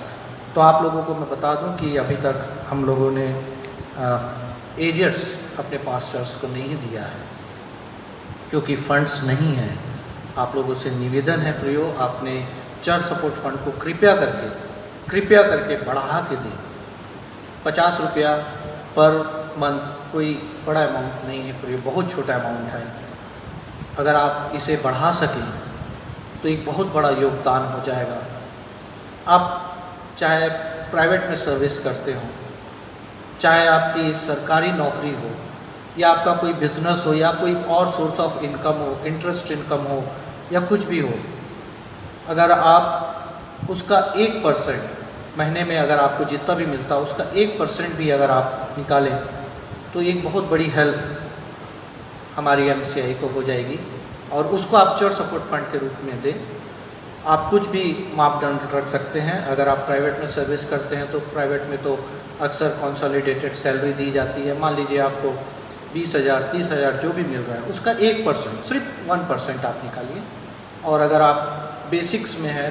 Speaker 1: तो आप लोगों को मैं बता दूं कि अभी तक हम लोगों ने एरियर्स अपने पास्टर्स को नहीं दिया है क्योंकि फंड्स नहीं हैं। आप लोगों से निवेदन है प्रियो, आपने चर्च सपोर्ट फंड को कृपया करके बढ़ा के दें। 50 रुपया पर मंथ कोई बड़ा अमाउंट नहीं है प्रियो, बहुत छोटा अमाउंट है। अगर आप इसे बढ़ा सकें तो एक बहुत बड़ा योगदान हो जाएगा। आप चाहे प्राइवेट में सर्विस करते हो, चाहे आपकी सरकारी नौकरी हो, या आपका कोई बिजनेस हो, या कोई और सोर्स ऑफ इनकम हो, इंटरेस्ट इनकम हो, या कुछ भी हो, अगर आप उसका 1% महीने में अगर आपको जितना भी मिलता है उसका 1% भी अगर आप निकालें तो एक बहुत बड़ी हेल्प हमारी MCI को हो जाएगी, और उसको आप चर्च सपोर्ट फंड के रूप में दें। आप कुछ भी मापदंड रख सकते हैं। अगर आप प्राइवेट में सर्विस करते हैं तो प्राइवेट में तो अक्सर कंसोलिडेटेड सैलरी दी जाती है। मान लीजिए आपको 20,000 30,000 जो भी मिल रहा है उसका 1%, सिर्फ 1% आप निकालिए। और अगर आप बेसिक में है,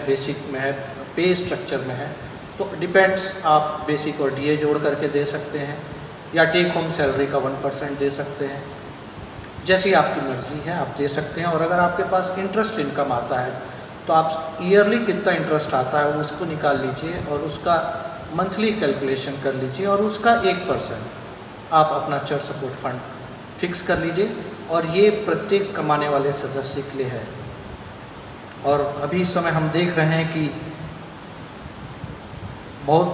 Speaker 1: पे स्ट्रक्चर में है, तो डिपेंड्स, आप बेसिक और DA जोड़ करके दे सकते हैं, या टेक होम सैलरी का 1% दे सकते हैं, जैसी आपकी मर्ज़ी है आप दे सकते हैं। और अगर आपके पास इंटरेस्ट इनकम आता है तो आप ईयरली कितना इंटरेस्ट आता है उसको निकाल लीजिए और उसका मंथली कैलकुलेशन कर लीजिए, और उसका 1% आप अपना चर्च सपोर्ट फंड फिक्स कर लीजिए। और ये प्रत्येक कमाने वाले सदस्य के लिए है। और अभी इस समय हम देख रहे हैं कि बहुत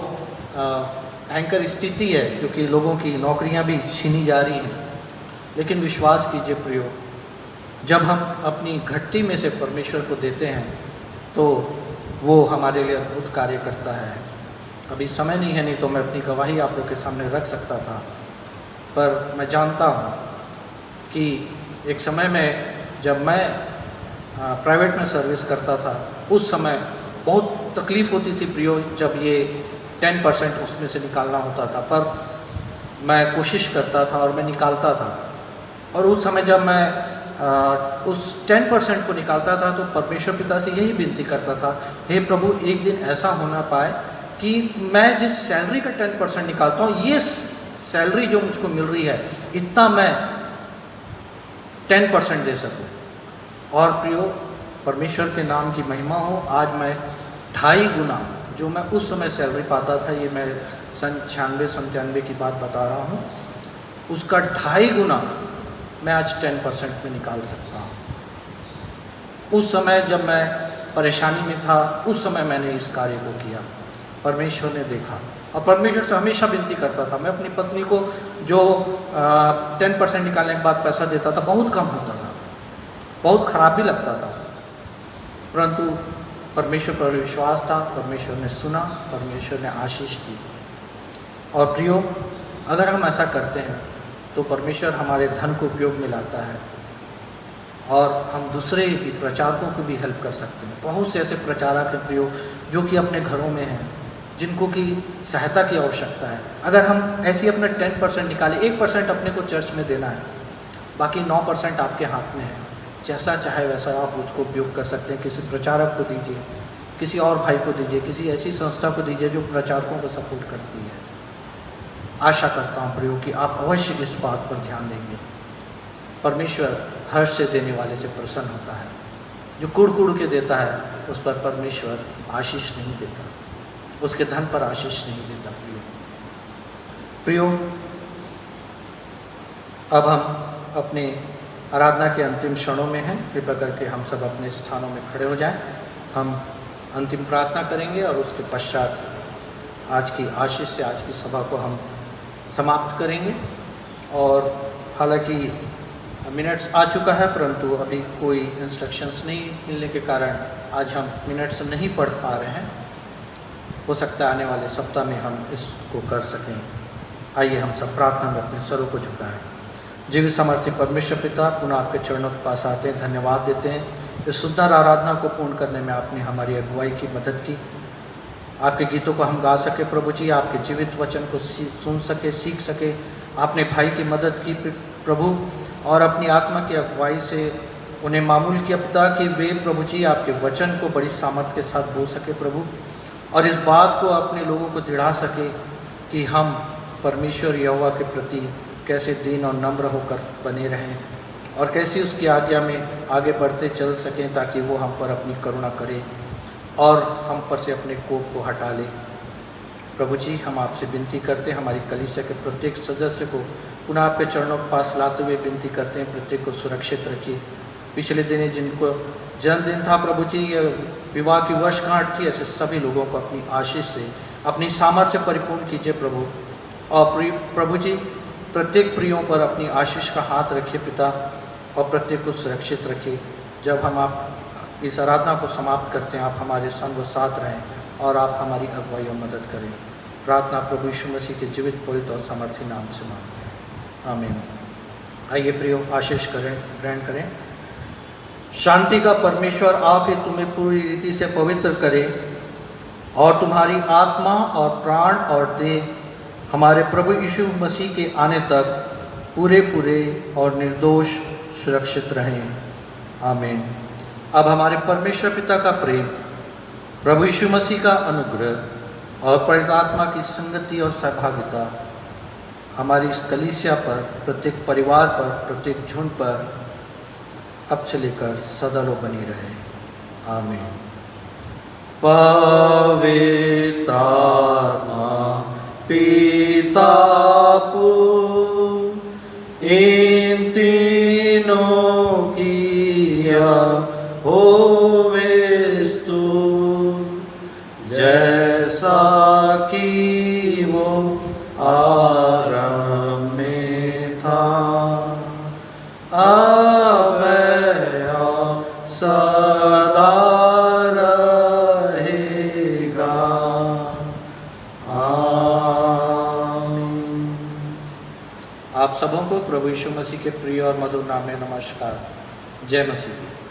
Speaker 1: भयंकर स्थिति है, क्योंकि लोगों की नौकरियां भी छीनी जा रही हैं। लेकिन विश्वास कीजिए प्रियो, जब हम अपनी घट्टी में से परमेश्वर को देते हैं तो वो हमारे लिए अद्भुत कार्य करता है। अभी समय नहीं है, नहीं तो मैं अपनी गवाही आप लोग के सामने रख सकता था, पर मैं जानता हूँ कि एक समय में जब मैं प्राइवेट में सर्विस करता था उस समय बहुत तकलीफ़ होती थी प्रियो, जब ये 10% उसमें से निकालना होता था, पर मैं कोशिश करता था और मैं निकालता था। और उस समय जब मैं उस 10% को निकालता था तो परमेश्वर पिता से यही विनती करता था, हे प्रभु, एक दिन ऐसा होना पाए कि मैं जिस सैलरी का 10% निकालता हूँ, ये सैलरी जो मुझको मिल रही है, इतना मैं 10% दे सकूं। और प्रियो, परमेश्वर के नाम की महिमा हो, आज मैं 2.5 गुना जो मैं उस समय सैलरी पाता था, ये मैं सन 96-97 की बात बता रहा हूँ, उसका 2.5 गुना मैं आज 10% में निकाल सकता हूँ। उस समय जब मैं परेशानी में था, उस समय मैंने इस कार्य को किया, परमेश्वर ने देखा और परमेश्वर से हमेशा विनती करता था। मैं अपनी पत्नी को जो 10% निकालने के बाद पैसा देता था, बहुत कम होता था, बहुत खराब भी लगता था, परंतु परमेश्वर पर विश्वास था, परमेश्वर ने सुना, परमेश्वर ने आशीष दी। और प्रियो, अगर हम ऐसा करते हैं तो परमेश्वर हमारे धन को उपयोग में लाता है और हम दूसरे भी प्रचारकों को भी हेल्प कर सकते हैं। बहुत से ऐसे प्रचारक हैं प्रियो जो कि अपने घरों में हैं, जिनको की सहायता की आवश्यकता है। अगर हम ऐसे अपना 10% निकालें, 1% अपने को चर्च में देना है, बाकी 9% आपके हाथ में है। जैसा चाहे वैसा आप उसको उपयोग कर सकते हैं। किसी प्रचारक को दीजिए, किसी और भाई को दीजिए, किसी ऐसी संस्था को दीजिए जो प्रचारकों को सपोर्ट करती है। आशा करता हूँ प्रियो कि आप अवश्य इस बात पर ध्यान देंगे। परमेश्वर हर्ष से देने वाले से प्रसन्न होता है। जो कुड़ के देता है उस पर परमेश्वर आशीष नहीं देता, उसके धन पर आशीष नहीं देता। प्रियो, अब हम अपने आराधना के अंतिम क्षणों में हैं। कृपया करके हम सब अपने स्थानों में खड़े हो जाएं। हम अंतिम प्रार्थना करेंगे और उसके पश्चात आज की आशीष से आज की सभा को हम समाप्त करेंगे। और हालांकि मिनट्स आ चुका है, परंतु अभी कोई इंस्ट्रक्शंस नहीं मिलने के कारण आज हम मिनट्स नहीं पढ़ पा रहे हैं। हो सकता है आने वाले सप्ताह में हम इसको कर सकें। आइए हम सब प्रार्थना में अपने सरों को झुकाएं। जीवित सामर्थ्य परमेश्वर पिता, पुनः आपके चरणों के पास आते हैं, धन्यवाद देते हैं इस सुंदर आराधना को पूर्ण करने में आपने हमारी अगुवाई की, मदद की। आपके गीतों को हम गा सके प्रभु जी, आपके जीवित वचन को सुन सके, सीख सके। आपने भाई की मदद की प्रभु, और अपनी आत्मा की अगुवाई से उन्हें मामूल किया पिता कि वे प्रभु जी आपके वचन को बड़ी सामर्थ के साथ बोल सके प्रभु, और इस बात को अपने लोगों को दृढ़ा सके कि हम परमेश्वर यहोवा के प्रति कैसे दीन और नम्र होकर बने रहें और कैसे उसकी आज्ञा में आगे बढ़ते चल सकें, ताकि वो हम पर अपनी करुणा करे और हम पर से अपने कोप को हटा ले। प्रभु जी, हम आपसे विनती करते हैं, हमारी कलीसिया के प्रत्येक सदस्य को पुनः आपके चरणों के पास लाते हुए विनती करते हैं, प्रत्येक को सुरक्षित रखिए। पिछले दिनों जिनको जन्मदिन था प्रभु जी, विवाह की वर्षगांठ थी, ऐसे सभी लोगों को अपनी आशीष से, अपनी सामर्थ्य से परिपूर्ण कीजिए प्रभु। और प्रभु जी, प्रत्येक प्रियों पर अपनी आशीष का हाथ रखिए पिता, और प्रत्येक को सुरक्षित रखिए। जब हम आप इस आराधना को समाप्त करते हैं, आप हमारे संग और साथ रहें और आप हमारी अगुवाई और मदद करें। प्रार्थना प्रभु यीशु मसीह के जीवित, पवित्र और सामर्थी नाम से मांगते हैं, आमीन। आइए प्रियो, आशीष करें, ग्रहण करें। शांति का परमेश्वर आके तुम्हें पूरी रीति से पवित्र करे और तुम्हारी आत्मा और प्राण और देह हमारे प्रभु यीशु मसीह के आने तक पूरे और निर्दोष सुरक्षित रहें, आमीन। अब हमारे परमेश्वर पिता का प्रेम, प्रभु यीशु मसीह का अनुग्रह और पवित्र आत्मा की संगति और सहभागिता हमारी इस कलीसिया पर, प्रत्येक परिवार पर, प्रत्येक झुंड पर अब से लेकर सदैव बनी रहे, आमीन।
Speaker 2: पवित्र आत्मा पिता पुत्र इन तीनों किया होवे स्तुति, जैसा कि वो आरंभ में था, अब सदा रहेगा, आमीन।
Speaker 1: आप सबों को प्रभु यीशु मसीह के प्रिय और मधुर नाम में नमस्कार। जय मसीह।